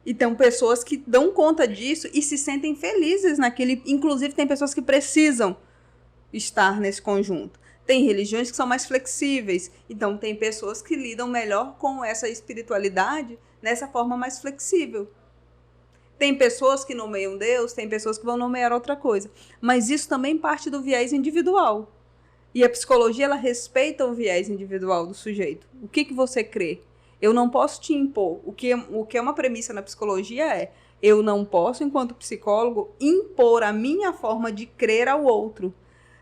E tem pessoas que dão conta disso e se sentem felizes naquele. Inclusive, tem pessoas que precisam estar nesse conjunto. Tem religiões que são mais flexíveis. Então, tem pessoas que lidam melhor com essa espiritualidade nessa forma mais flexível. Tem pessoas que nomeiam Deus, tem pessoas que vão nomear outra coisa. Mas isso também parte do viés individual. E a psicologia, ela respeita o viés individual do sujeito. O que você crê? Eu não posso te impor. O que é uma premissa na psicologia é: eu não posso, enquanto psicólogo, impor a minha forma de crer ao outro.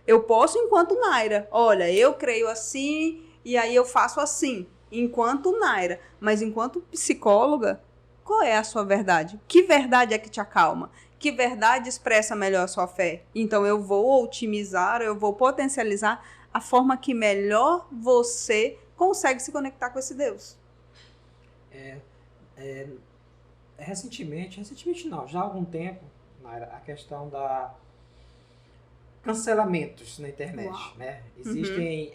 Eu posso, enquanto Naira. Olha, eu creio assim e aí eu faço assim, enquanto Naira. Mas enquanto psicóloga, qual é a sua verdade? Que verdade é que te acalma? Que verdade expressa melhor a sua fé? Então eu vou otimizar, eu vou potencializar a forma que melhor você consegue se conectar com esse Deus. Recentemente não, já há algum tempo, Naira, a questão da cancelamentos na internet, né? Existem,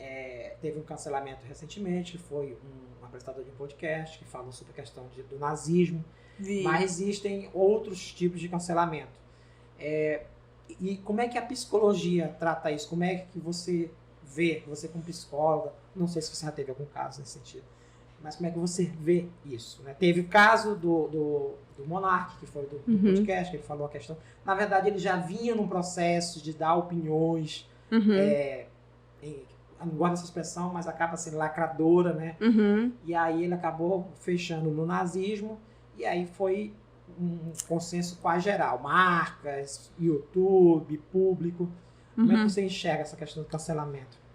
teve um cancelamento recentemente, foi um apresentador de um podcast que falou sobre a questão do nazismo, mas existem outros tipos de cancelamento. E como é que a psicologia trata isso? Como é que você vê, você como psicóloga, não sei se você já teve algum caso nesse sentido, mas como é que você vê isso, né? Teve o caso do Monark, que foi do podcast, que ele falou a questão. Na verdade, ele já vinha num processo de dar opiniões, não gosto dessa expressão, mas acaba sendo lacradora, né? E aí ele acabou fechando no nazismo, e aí foi um consenso quase geral. Marcas, YouTube, público. Como é que você enxerga essa questão do cancelamento?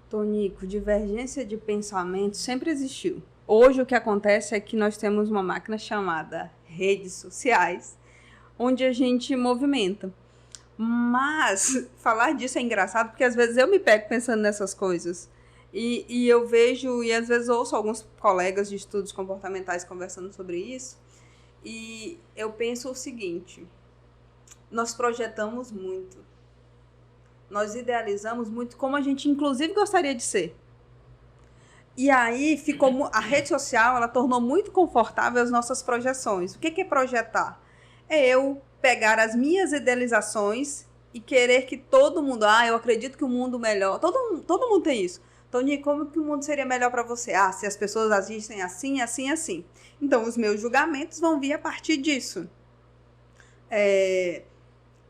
Tonico, divergência de pensamento sempre existiu. Hoje o que acontece é que nós temos uma máquina chamada redes sociais, onde a gente movimenta. Mas falar disso é engraçado, porque às vezes eu me pego pensando nessas coisas. E eu vejo, e às vezes ouço alguns colegas de estudos comportamentais conversando sobre isso, e eu penso o seguinte: nós projetamos muito. Nós idealizamos muito como a gente, inclusive, gostaria de ser. E aí, a rede social, ela tornou muito confortável as nossas projeções. O que é projetar? É eu pegar as minhas idealizações e querer que todo mundo... eu acredito que o mundo melhor... Todo mundo tem isso. Tony, como que o mundo seria melhor para você? Se as pessoas agissem assim, assim, assim. Então, os meus julgamentos vão vir a partir disso.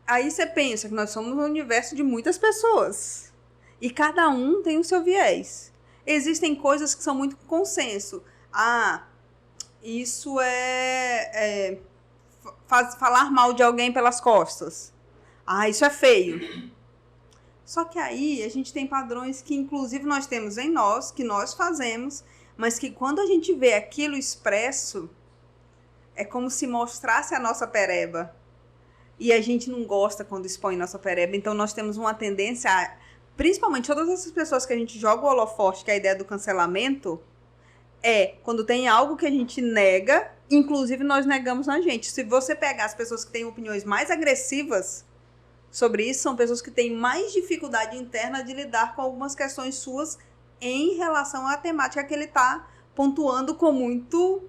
Aí você pensa que nós somos um universo de muitas pessoas. E cada um tem o seu viés. Existem coisas que são muito consenso. Isso falar mal de alguém pelas costas. Isso é feio. Só que aí a gente tem padrões que, inclusive, nós temos em nós, que nós fazemos, mas que quando a gente vê aquilo expresso, é como se mostrasse a nossa pereba. E a gente não gosta quando expõe nossa pereba. Então, nós temos uma tendência principalmente todas essas pessoas que a gente joga o holofote, que é a ideia do cancelamento, quando tem algo que a gente nega, inclusive nós negamos na gente. Se você pegar as pessoas que têm opiniões mais agressivas sobre isso, são pessoas que têm mais dificuldade interna de lidar com algumas questões suas em relação à temática que ele está pontuando com muita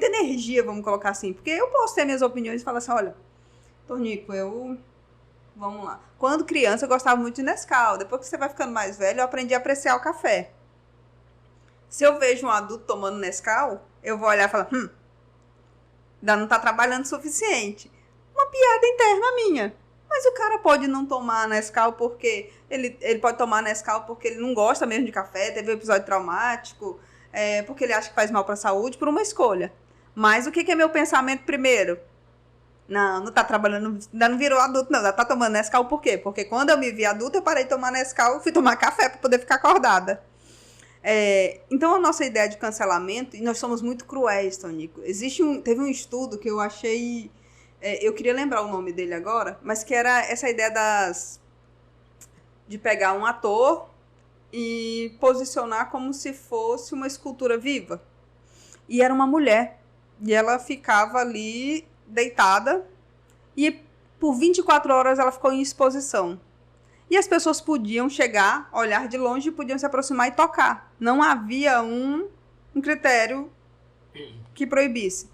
energia, vamos colocar assim. Porque eu posso ter minhas opiniões e falar assim, olha, Tonico, vamos lá. Quando criança eu gostava muito de Nescau. Depois que você vai ficando mais velho, eu aprendi a apreciar o café. Se eu vejo um adulto tomando Nescau, eu vou olhar e falar, ainda não está trabalhando o suficiente. Uma piada interna minha. Mas o cara pode não tomar Nescau porque... Ele pode tomar Nescau porque ele não gosta mesmo de café, teve um episódio traumático, porque ele acha que faz mal para a saúde, por uma escolha. Mas o que é meu pensamento primeiro? Não está trabalhando, ainda não virou adulto, não. Ainda está tomando Nescau por quê? Porque quando eu me vi adulta, eu parei de tomar Nescau e fui tomar café para poder ficar acordada. Então, a nossa ideia de cancelamento, e nós somos muito cruéis, Tonico. Teve um estudo que eu achei... eu queria lembrar o nome dele agora, mas que era essa ideia de pegar um ator e posicionar como se fosse uma escultura viva. E era uma mulher. E ela ficava ali deitada e por 24 horas ela ficou em exposição. E as pessoas podiam chegar, olhar de longe, podiam se aproximar e tocar. Não havia um critério que proibisse.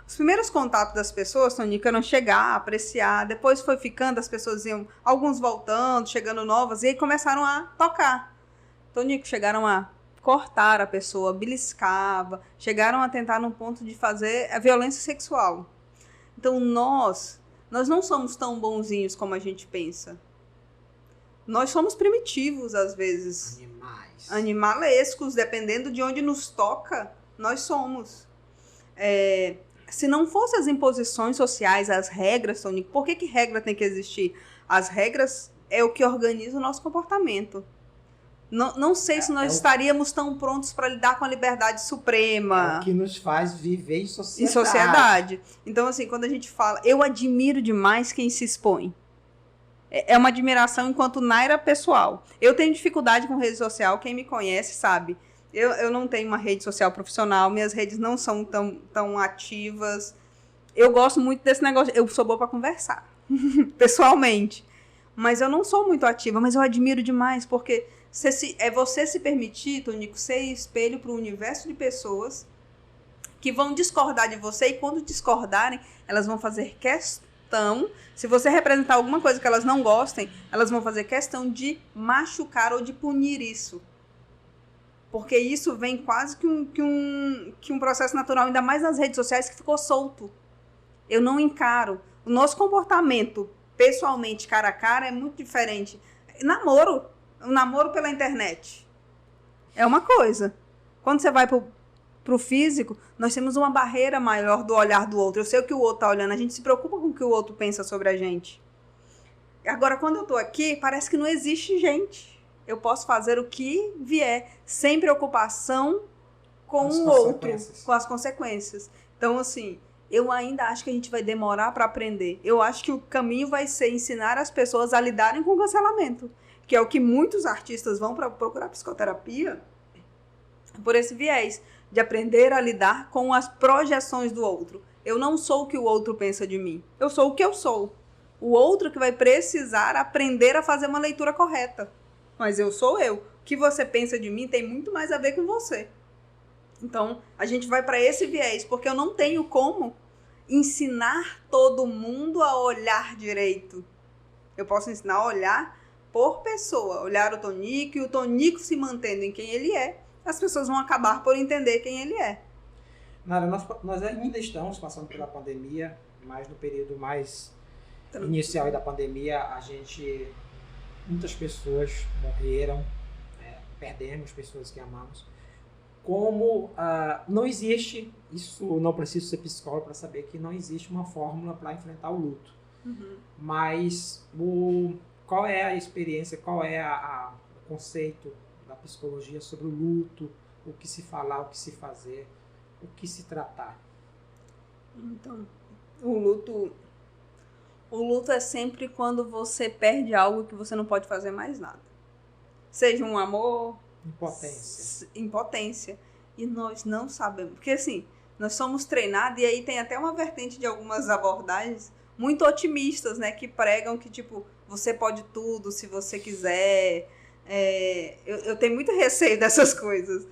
Os primeiros contatos das pessoas, Tonico, eram chegar, apreciar. Depois foi ficando, as pessoas iam, alguns voltando, chegando novas, e aí começaram a tocar. Tonico, chegaram a cortar a pessoa, beliscava, chegaram a tentar num ponto de fazer a violência sexual. Então, nós não somos tão bonzinhos como a gente pensa. Nós somos primitivos, às vezes. Animalescos, dependendo de onde nos toca, nós somos. Se não fossem as imposições sociais, as regras, Tonico, por que regra tem que existir? As regras é o que organiza o nosso comportamento. Não sei se nós estaríamos tão prontos para lidar com a liberdade suprema. É o que nos faz viver em sociedade. Em sociedade. Então, assim, quando a gente fala... Eu admiro demais quem se expõe. É uma admiração enquanto Naira pessoal. Eu tenho dificuldade com rede social, quem me conhece sabe. Eu não tenho uma rede social profissional, minhas redes não são tão ativas. Eu gosto muito desse negócio, eu sou boa para conversar, pessoalmente. Mas eu não sou muito ativa, mas eu admiro demais, porque você se permitir, Tonico, ser espelho para um universo de pessoas que vão discordar de você, e quando discordarem, elas vão fazer questão, se você representar alguma coisa que elas não gostem, elas vão fazer questão de machucar ou de punir isso. Porque isso vem quase que um processo natural, ainda mais nas redes sociais, que ficou solto. Eu não encaro. O nosso comportamento, pessoalmente, cara a cara, é muito diferente. O namoro pela internet é uma coisa. Quando você vai pro físico, nós temos uma barreira maior do olhar do outro. Eu sei o que o outro tá olhando, a gente se preocupa com o que o outro pensa sobre a gente. Agora, quando eu tô aqui, parece que não existe gente. Eu posso fazer o que vier, sem preocupação com o outro, com as consequências. Então, assim, eu ainda acho que a gente vai demorar para aprender. Eu acho que o caminho vai ser ensinar as pessoas a lidarem com o cancelamento, que é o que muitos artistas vão para procurar psicoterapia, por esse viés, de aprender a lidar com as projeções do outro. Eu não sou o que o outro pensa de mim, eu sou o que eu sou. O outro que vai precisar aprender a fazer uma leitura correta. Mas eu sou eu. O que você pensa de mim tem muito mais a ver com você. Então, a gente vai para esse viés, porque eu não tenho como ensinar todo mundo a olhar direito. Eu posso ensinar a olhar por pessoa, olhar o Tonico, e o Tonico se mantendo em quem ele é, as pessoas vão acabar por entender quem ele é. Nara, nós ainda estamos passando pela pandemia, mas no período mais inicial da pandemia, muitas pessoas morreram, perdemos pessoas que amamos. Como não existe, isso não preciso ser psicólogo para saber que não existe uma fórmula para enfrentar o luto. Uhum. Mas qual é a experiência, qual é o conceito da psicologia sobre o luto, o que se falar, o que se fazer, o que se tratar? Então, o luto é sempre quando você perde algo que você não pode fazer mais nada. Seja um amor... Impotência. E nós não sabemos. Porque, assim, nós somos treinados, e aí tem até uma vertente de algumas abordagens muito otimistas, né? Que pregam que, tipo, você pode tudo se você quiser. Eu tenho muito receio dessas coisas.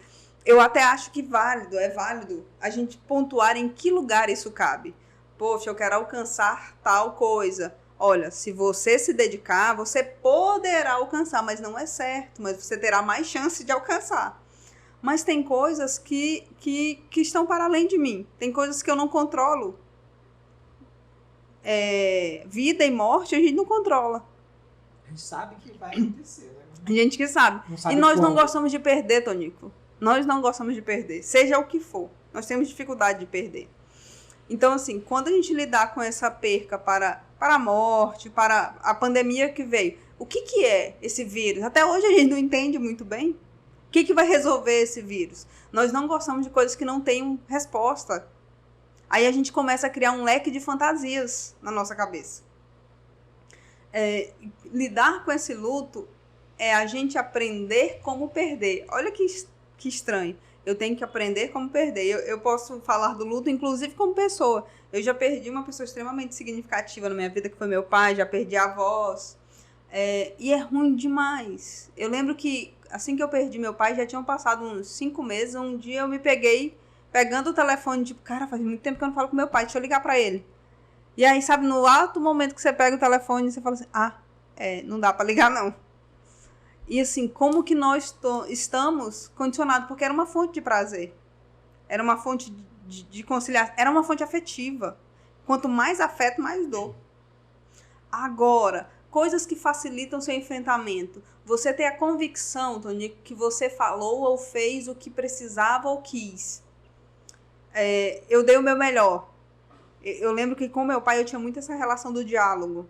Eu até acho que é válido a gente pontuar em que lugar isso cabe. Poxa, eu quero alcançar tal coisa. Olha, se você se dedicar, você poderá alcançar, mas não é certo, mas você terá mais chance de alcançar. Mas tem coisas que estão para além de mim, tem coisas que eu não controlo. vida e morte, a gente não controla. A gente sabe que vai acontecer, né? A gente que sabe. E nós não gostamos de perder, Tonico. Nós não gostamos de perder, seja o que for. Nós temos dificuldade de perder. Então, assim, quando a gente lidar com essa perca para a morte, para a pandemia que veio, o que é esse vírus? Até hoje a gente não entende muito bem. O que vai resolver esse vírus? Nós não gostamos de coisas que não têm resposta. Aí a gente começa a criar um leque de fantasias na nossa cabeça. Lidar com esse luto é a gente aprender como perder. Olha que estranho. Eu tenho que aprender como perder. Eu posso falar do luto, inclusive, como pessoa. Eu já perdi uma pessoa extremamente significativa na minha vida, que foi meu pai. Já perdi avós. E é ruim demais. Eu lembro que, assim que eu perdi meu pai, já tinham passado uns 5 meses. Um dia eu me peguei pegando o telefone, tipo, cara, faz muito tempo que eu não falo com meu pai. Deixa eu ligar pra ele. E aí, sabe, no alto momento que você pega o telefone, você fala assim, não dá pra ligar, não. E assim, como que nós estamos condicionados? Porque era uma fonte de prazer. Era uma fonte de conciliação. Era uma fonte afetiva. Quanto mais afeto, mais dor. Agora, coisas que facilitam seu enfrentamento. Você ter a convicção, Tonico, que você falou ou fez o que precisava ou quis. Eu dei o meu melhor. Eu lembro que com meu pai eu tinha muito essa relação do diálogo.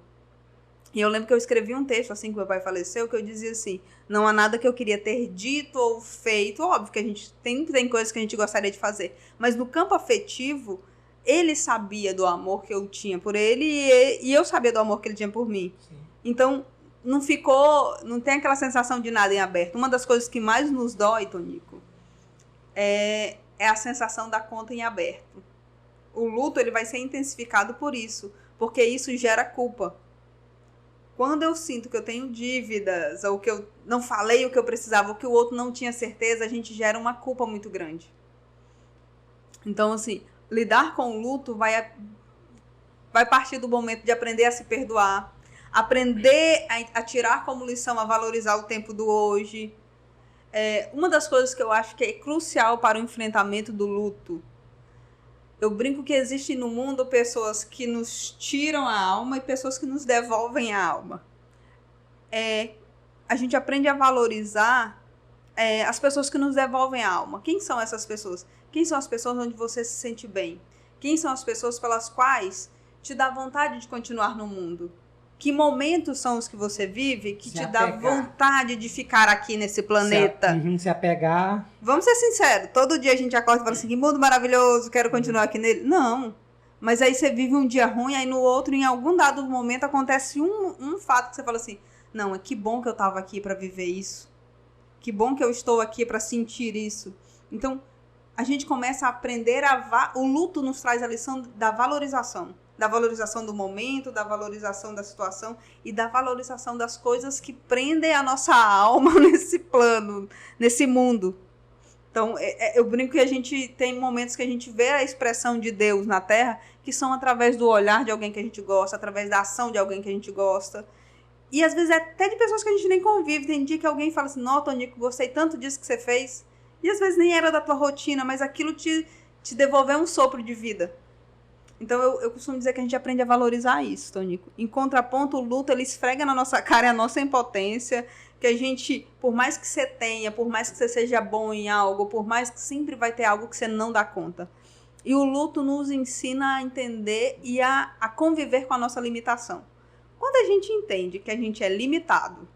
E eu lembro que eu escrevi um texto, assim que meu pai faleceu, que eu dizia assim, não há nada que eu queria ter dito ou feito. Óbvio que a gente tem coisas que a gente gostaria de fazer. Mas no campo afetivo, ele sabia do amor que eu tinha por ele e eu sabia do amor que ele tinha por mim. Sim. Então, não tem aquela sensação de nada em aberto. Uma das coisas que mais nos dói, Tonico, é a sensação da conta em aberto. O luto, ele vai ser intensificado por isso, porque isso gera culpa. Quando eu sinto que eu tenho dívidas, ou que eu não falei o que eu precisava, ou que o outro não tinha certeza, a gente gera uma culpa muito grande. Então, assim, lidar com o luto vai partir do momento de aprender a se perdoar, aprender a tirar como lição, a valorizar o tempo do hoje. Uma das coisas que eu acho que é crucial para o enfrentamento do luto, eu brinco que existe no mundo pessoas que nos tiram a alma e pessoas que nos devolvem a alma. A gente aprende a valorizar as pessoas que nos devolvem a alma. Quem são essas pessoas? Quem são as pessoas onde você se sente bem? Quem são as pessoas pelas quais te dá vontade de continuar no mundo? Que momentos são os que você vive que te dá vontade de ficar aqui nesse planeta? Se apegar. Vamos ser sinceros, todo dia a gente acorda e fala assim, que mundo maravilhoso, quero continuar aqui nele. Não, mas aí você vive um dia ruim, aí no outro, em algum dado momento, acontece um fato que você fala assim, não, que bom que eu estava aqui para viver isso. Que bom que eu estou aqui para sentir isso. Então, a gente começa a aprender o luto nos traz a lição da valorização do momento, da valorização da situação e da valorização das coisas que prendem a nossa alma nesse plano, nesse mundo. Então, eu brinco que a gente tem momentos que a gente vê a expressão de Deus na Terra, que são através do olhar de alguém que a gente gosta, através da ação de alguém que a gente gosta. E às vezes é até de pessoas que a gente nem convive. Tem dia que alguém fala assim, não, Tonico, gostei tanto disso que você fez. E às vezes nem era da tua rotina, mas aquilo te devolveu um sopro de vida. Então, eu costumo dizer que a gente aprende a valorizar isso, Tonico. Em contraponto, o luto, ele esfrega na nossa cara a nossa impotência, que a gente, por mais que você tenha, por mais que você seja bom em algo, por mais que sempre vai ter algo que você não dá conta. E o luto nos ensina a entender e a conviver com a nossa limitação. Quando a gente entende que a gente é limitado,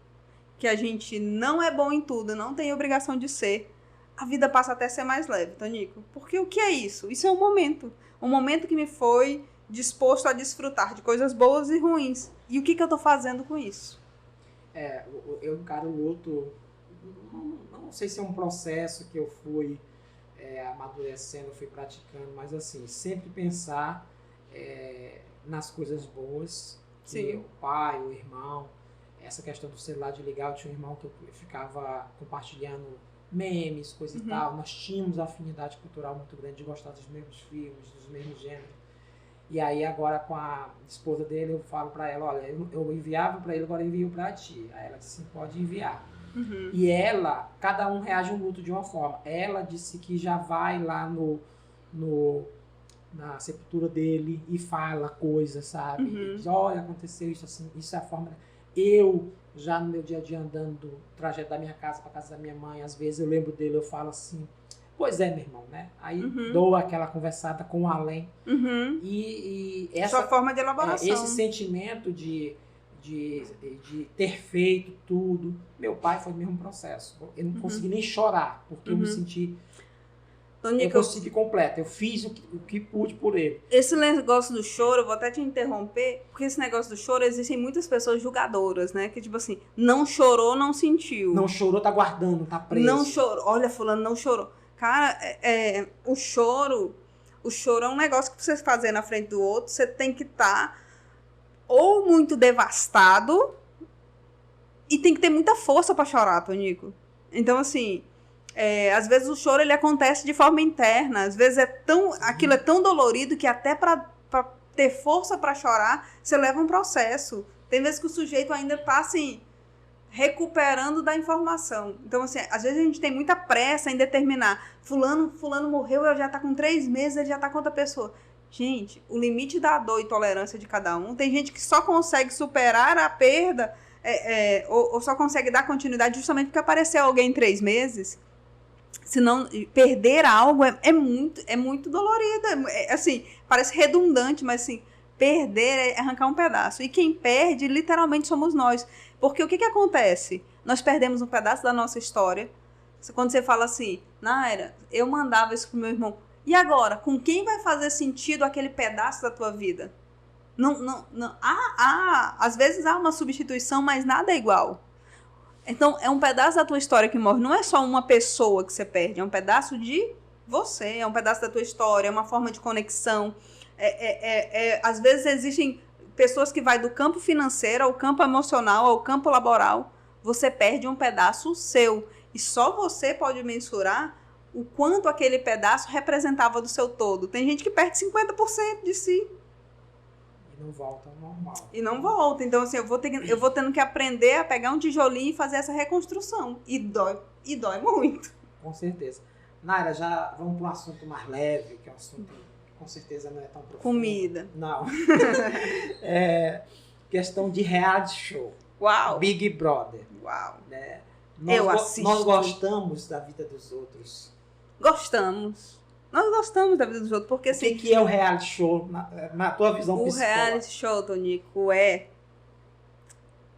que a gente não é bom em tudo, não tem obrigação de ser, a vida passa até a ser mais leve, Tonico. Porque o que é isso? Isso é um momento que me foi disposto a desfrutar de coisas boas e ruins. E o que eu estou fazendo com isso? Eu encaro o luto, não sei se é um processo que eu fui amadurecendo, fui praticando, mas assim, sempre pensar nas coisas boas, que o pai, o irmão, essa questão do celular de ligar, eu tinha um irmão que eu ficava compartilhando memes, coisa e tal. Nós tínhamos afinidade cultural muito grande de gostar dos mesmos filmes, dos mesmos gêneros. E aí agora com a esposa dele eu falo pra ela, olha, eu enviava pra ele, agora eu envio pra ti. Aí ela disse assim, pode enviar. E ela, cada um reage ao luto de uma forma. Ela disse que já vai lá no na sepultura dele e fala coisas, sabe? Diz, olha, aconteceu isso assim, isso é a forma... Eu, já no meu dia a dia andando do trajeto da minha casa para casa da minha mãe, às vezes eu lembro dele, eu falo assim, pois é, meu irmão, né? Aí dou aquela conversada com o além. E essa... Sua forma de elaboração. Esse sentimento de ter feito tudo. Meu pai foi o mesmo processo. Eu não consegui nem chorar, porque eu me senti... Tonico, eu consegui completo. Eu fiz o que pude por ele. Esse negócio do choro, eu vou até te interromper, porque esse negócio do choro, existem muitas pessoas julgadoras, né? Que tipo assim, não chorou, não sentiu. Não chorou, tá guardando, tá preso. Não chorou. Olha, fulano não chorou. Cara, o choro é um negócio que pra você fazer na frente do outro, você tem que estar ou muito devastado e tem que ter muita força pra chorar, Tonico. Então, assim, às vezes o choro ele acontece de forma interna. Às vezes aquilo é tão dolorido que até pra ter força pra chorar, você leva um processo. Tem vezes que o sujeito ainda tá, assim, recuperando da informação. Então, assim, às vezes a gente tem muita pressa em determinar. Fulano morreu, ele já tá com 3 meses, ele já tá com outra pessoa. Gente, o limite da dor e tolerância de cada um, tem gente que só consegue superar a perda ou só consegue dar continuidade justamente porque apareceu alguém em 3 meses. Senão, perder algo é muito dolorido. Assim, parece redundante, mas assim, perder é arrancar um pedaço. E quem perde, literalmente, somos nós. Porque o que acontece? Nós perdemos um pedaço da nossa história. Quando você fala assim, Naira, eu mandava isso pro meu irmão. E agora? Com quem vai fazer sentido aquele pedaço da tua vida? Não. Às vezes há uma substituição, mas nada é igual. Então, é um pedaço da tua história que morre. Não é só uma pessoa que você perde. É um pedaço de você. É um pedaço da tua história. É uma forma de conexão. Às vezes existem pessoas que vai do campo financeiro ao campo emocional, ao campo laboral. Você perde um pedaço seu. E só você pode mensurar o quanto aquele pedaço representava do seu todo. Tem gente que perde 50% de si. E não volta ao normal. E não volta. Então, assim, eu vou tendo que aprender a pegar um tijolinho e fazer essa reconstrução. E dói muito. Com certeza. Naira, já vamos para um assunto mais leve, que é um assunto que com certeza não é tão profundo. Comida. Não. Questão de reality show. Uau. Big Brother. Uau. Né? Eu assisto. Nós gostamos da vida dos outros. Gostamos. Nós gostamos da vida dos outros, porque assim... O que é o reality show, na tua visão psicóloga? O reality show, Tonico, é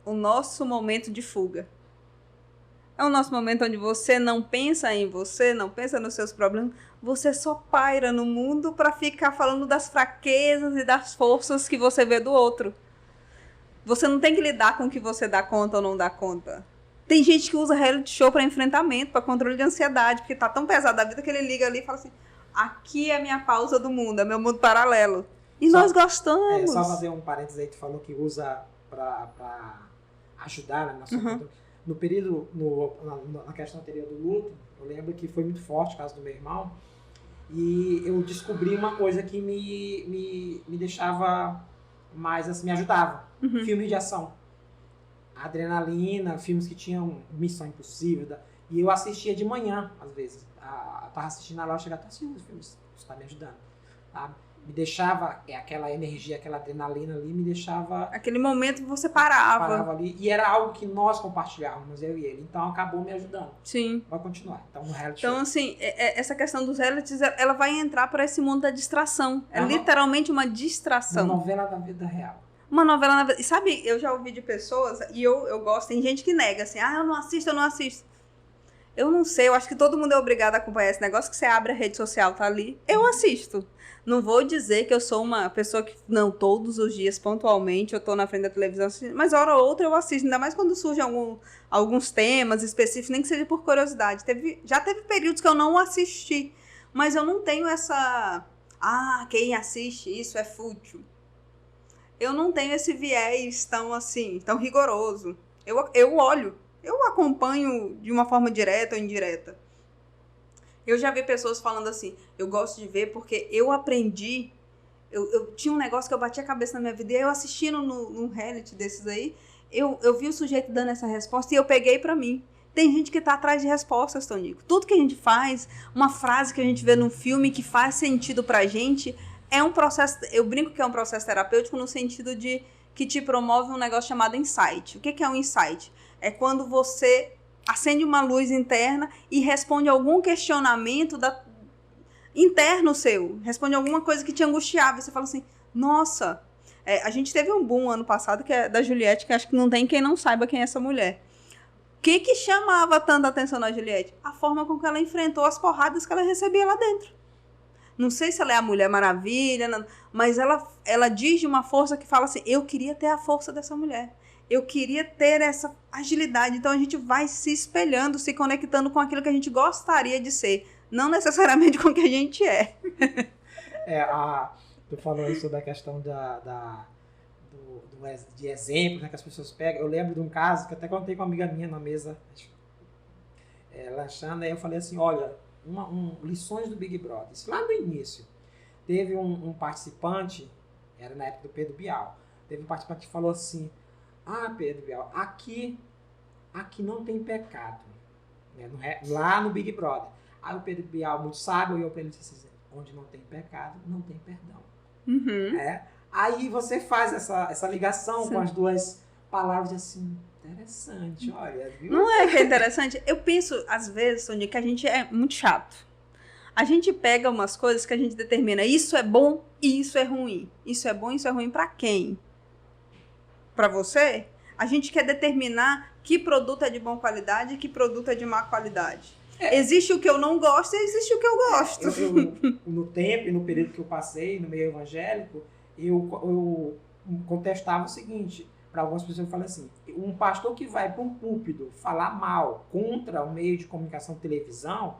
o nosso momento de fuga. É o nosso momento onde você não pensa em você, não pensa nos seus problemas, você só paira no mundo para ficar falando das fraquezas e das forças que você vê do outro. Você não tem que lidar com o que você dá conta ou não dá conta. Tem gente que usa reality show para enfrentamento, para controle de ansiedade, porque tá tão pesado a vida que ele liga ali e fala assim, aqui é a minha pausa do mundo, é meu mundo paralelo. E nós gostamos. Só fazer um parênteses aí, tu falou que usa para ajudar na nossa controle. No período, na questão anterior do luto, eu lembro que foi muito forte o caso do meu irmão, e eu descobri uma coisa que me deixava mais, assim, me ajudava. Filmes de ação. Adrenalina, filmes que tinham Missão Impossível. E eu assistia de manhã, às vezes. Eu tava assistindo a loja, chegava, assistindo os filmes, isso tá me ajudando. Sabe? Me deixava, aquela energia, aquela adrenalina ali, me deixava... Aquele momento que você parava ali. E era algo que nós compartilhávamos, eu e ele. Então, acabou me ajudando. Sim. Vai continuar. Então, no reality show. Assim, essa questão dos realities, ela vai entrar para esse mundo da distração. É literalmente uma distração. Uma novela da vida real. Uma novela na vida... E sabe, eu já ouvi de pessoas, e eu gosto, tem gente que nega, assim, eu não assisto. Eu não sei, eu acho que todo mundo é obrigado a acompanhar esse negócio, que você abre a rede social, tá ali. Eu assisto. Não vou dizer que eu sou uma pessoa que, não, todos os dias, pontualmente, eu tô na frente da televisão assistindo, mas hora ou outra eu assisto, ainda mais quando surgem alguns temas específicos, nem que seja por curiosidade. Já teve períodos que eu não assisti, mas eu não tenho essa... quem assiste isso é fútil. Eu não tenho esse viés tão rigoroso. Eu olho. Eu acompanho de uma forma direta ou indireta. Eu já vi pessoas falando assim, eu gosto de ver porque eu aprendi, eu tinha um negócio que eu batia a cabeça na minha vida, e eu assistindo num reality desses aí, eu vi o sujeito dando essa resposta e eu peguei pra mim. Tem gente que tá atrás de respostas, Tonico. Tudo que a gente faz, uma frase que a gente vê num filme que faz sentido pra gente, é um processo, eu brinco que é um processo terapêutico no sentido de que te promove um negócio chamado insight. O que é um insight? É quando você acende uma luz interna e responde algum questionamento interno seu, responde alguma coisa que te angustiava, você fala assim, nossa, a gente teve um boom ano passado, que é da Juliette, que acho que não tem quem não saiba quem é essa mulher. O que chamava tanta atenção na Juliette? A forma com que ela enfrentou as porradas que ela recebia lá dentro. Não sei se ela é a Mulher Maravilha, mas ela diz de uma força que fala assim, eu queria ter a força dessa mulher. Eu queria ter essa agilidade. Então a gente vai se espelhando, se conectando com aquilo que a gente gostaria de ser. Não necessariamente com o que a gente é. Tu falou isso da questão de exemplo, né, que as pessoas pegam. Eu lembro de um caso que até contei com uma amiga minha na mesa, lanchando, aí eu falei assim, olha, lições do Big Brother. Isso lá no início. Teve um participante, era na época do Pedro Bial, teve um participante que falou assim, Pedro Bial, aqui não tem pecado, né, lá no Big Brother. Aí o Pedro Bial, muito sábio, olhou para ele e disse assim, onde não tem pecado, não tem perdão. Uhum. Aí você faz essa ligação Sim. com as duas palavras assim, interessante, olha, viu? Não é que é interessante? Eu penso, às vezes, Sonia, que a gente é muito chato. A gente pega umas coisas que a gente determina, isso é bom e isso é ruim. Isso é bom e isso é ruim para quem? Para você? A gente quer determinar que produto é de boa qualidade e que produto é de má qualidade. Existe o que eu não gosto e existe o que eu gosto. No tempo e no período que eu passei no meio evangélico, eu contestava o seguinte, para algumas pessoas eu falei assim, um pastor que vai para um púlpito falar mal contra o meio de comunicação televisão,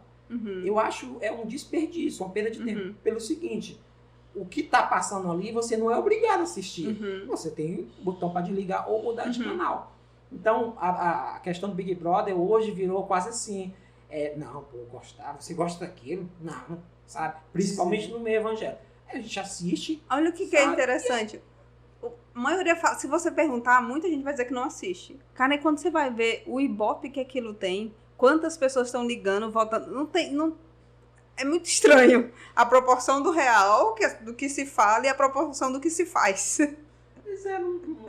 eu acho um desperdício, uma perda de tempo. Pelo seguinte, o que está passando ali você não é obrigado a assistir. Você tem botão para desligar ou mudar de canal. Então, a questão do Big Brother hoje virou quase assim, não, pô, você gosta daquilo? Não, sabe? Principalmente no meio evangélico. A gente assiste. Olha o que é interessante. A maioria fala, se você perguntar, muita gente vai dizer que não assiste. Cara, e quando você vai ver o ibope que aquilo tem, quantas pessoas estão ligando, voltando, é muito estranho a proporção do real, do que se fala, e a proporção do que se faz. Pois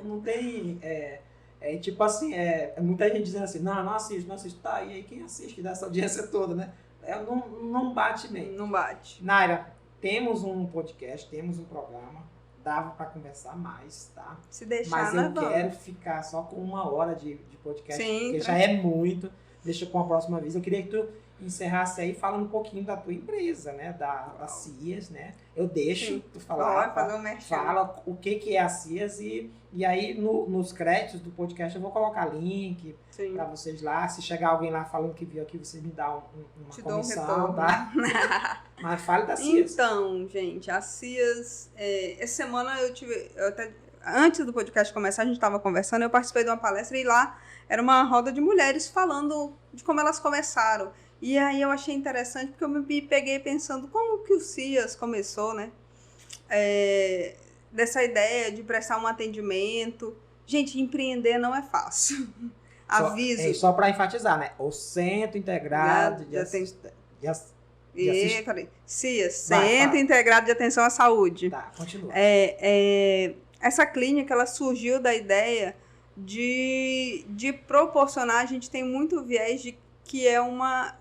não tem... tipo assim, muita gente dizendo assim, não assisto. Tá, e aí quem assiste dessa audiência toda, né? Não bate nem. Não bate. Naira, temos um podcast, temos um programa, dava para conversar mais, tá? Se deixar, mas eu quero ficar só com 1 hora de podcast, sim, porque já é muito. Deixa com a próxima vez. Eu queria que tu encerrasse aí falando um pouquinho da tua empresa, né? Da CIAS, né? Eu deixo tu falar. Fazer um merchan. Fala o que é a CIAS e aí nos créditos do podcast eu vou colocar link para vocês lá. Se chegar alguém lá falando que viu aqui, vocês me dão uma comissão, tá? Mas fale da CIAS. Então, gente, a CIAS... essa semana antes do podcast começar, a gente estava conversando, eu participei de uma palestra e lá era uma roda de mulheres falando de como elas começaram. E aí eu achei interessante, porque eu me peguei pensando como que o CIAS começou, né? Dessa ideia de prestar um atendimento. Gente, empreender não é fácil. Aviso. Só para enfatizar, né? O Centro Integrado de Assistência. CIAS, Centro Integrado de Atenção à Saúde. Tá, continua. Essa clínica, ela surgiu da ideia de proporcionar, a gente tem muito viés que é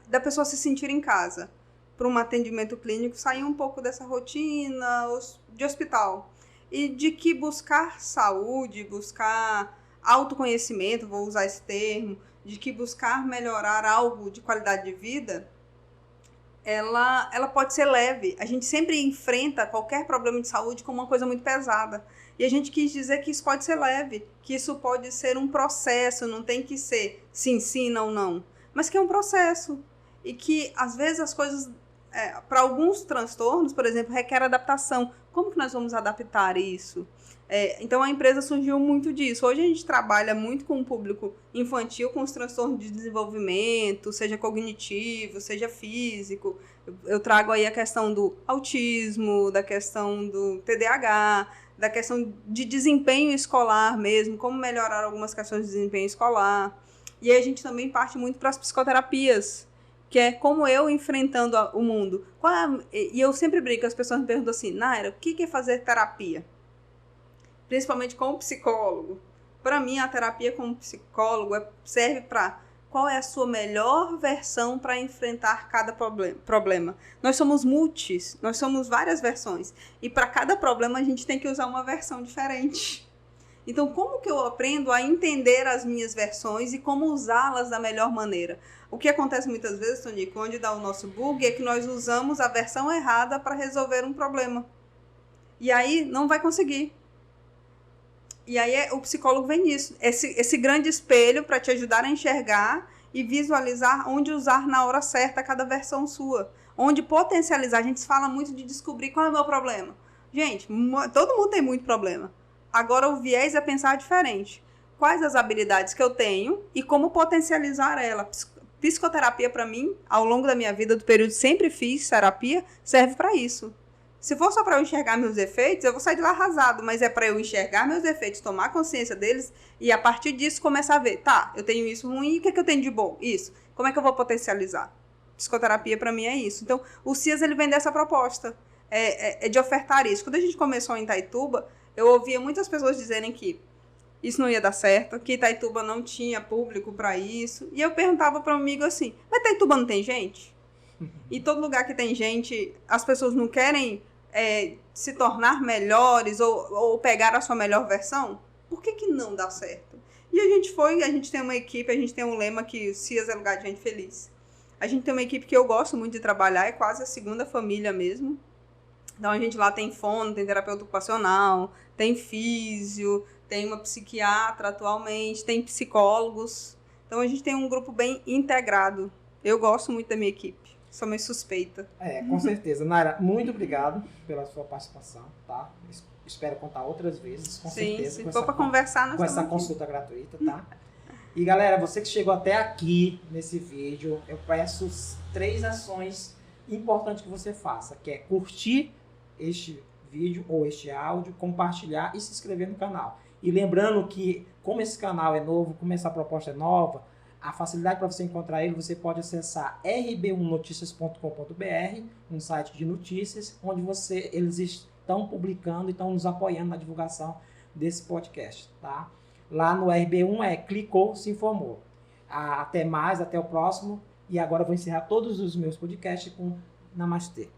da pessoa se sentir em casa, para um atendimento clínico, sair um pouco dessa rotina de hospital. E de que buscar saúde, buscar autoconhecimento, vou usar esse termo, de que buscar melhorar algo de qualidade de vida, ela pode ser leve. A gente sempre enfrenta qualquer problema de saúde como uma coisa muito pesada. E a gente quis dizer que isso pode ser leve, que isso pode ser um processo, não tem que ser sim, não. Mas que é um processo. E que, às vezes, as coisas, para alguns transtornos, por exemplo, requer adaptação. Como que nós vamos adaptar isso? Então, a empresa surgiu muito disso. Hoje a gente trabalha muito com o público infantil, com os transtornos de desenvolvimento, seja cognitivo, seja físico. Eu trago aí a questão do autismo, da questão do TDAH, da questão de desempenho escolar mesmo, como melhorar algumas questões de desempenho escolar. E aí a gente também parte muito para as psicoterapias, que é como eu enfrentando o mundo. E eu sempre brinco, as pessoas me perguntam assim, Naira, o que é fazer terapia? Principalmente com o psicólogo. Para mim, a terapia como psicólogo serve para qual é a sua melhor versão para enfrentar cada problema. Nós somos multis, nós somos várias versões. E para cada problema a gente tem que usar uma versão diferente. Então, como que eu aprendo a entender as minhas versões e como usá-las da melhor maneira? O que acontece muitas vezes, Tonico, onde dá o nosso bug, é que nós usamos a versão errada para resolver um problema. E aí não vai conseguir. E aí o psicólogo vem nisso. Esse grande espelho para te ajudar a enxergar e visualizar onde usar na hora certa cada versão sua. Onde potencializar. A gente fala muito de descobrir qual é o meu problema. Gente, todo mundo tem muito problema. Agora o viés é pensar diferente. Quais as habilidades que eu tenho e como potencializar ela. Psicoterapia, para mim, ao longo da minha vida, do período sempre fiz terapia, serve para isso. Se for só para eu enxergar meus defeitos, eu vou sair de lá arrasado, mas é para eu enxergar meus defeitos, tomar consciência deles e a partir disso começar a ver, tá, eu tenho isso ruim, o que eu tenho de bom? Isso. Como é que eu vou potencializar? Psicoterapia para mim é isso. Então, o CIAS, ele vem dessa proposta, é de ofertar isso. Quando a gente começou em Itaituba, eu ouvia muitas pessoas dizerem que isso não ia dar certo, que Itaituba não tinha público para isso. E eu perguntava para um amigo assim, mas Itaituba não tem gente? E todo lugar que tem gente, as pessoas não querem se tornar melhores ou pegar a sua melhor versão? Por que não dá certo? E a gente tem uma equipe, a gente tem um lema que o CIAS é lugar de gente feliz. A gente tem uma equipe que eu gosto muito de trabalhar, é quase a segunda família mesmo. Então, a gente lá tem fono, tem terapeuta ocupacional, tem físio, tem uma psiquiatra atualmente, tem psicólogos. Então, a gente tem um grupo bem integrado. Eu gosto muito da minha equipe. Sou meio suspeita. Com certeza. Naira, muito obrigado pela sua participação, tá? Espero contar outras vezes, com certeza. Se for para conversar, nós com essa consulta gratuita, tá? E, galera, você que chegou até aqui nesse vídeo, eu peço 3 ações importantes que você faça, que é curtir este vídeo ou este áudio, compartilhar e se inscrever no canal. E lembrando que, como esse canal é novo, como essa proposta é nova, a facilidade para você encontrar ele, você pode acessar rb1noticias.com.br, um site de notícias, onde eles estão publicando e estão nos apoiando na divulgação desse podcast, tá? Lá no RB1 clicou, se informou. Até mais, até o próximo. E agora eu vou encerrar todos os meus podcasts com Namastê.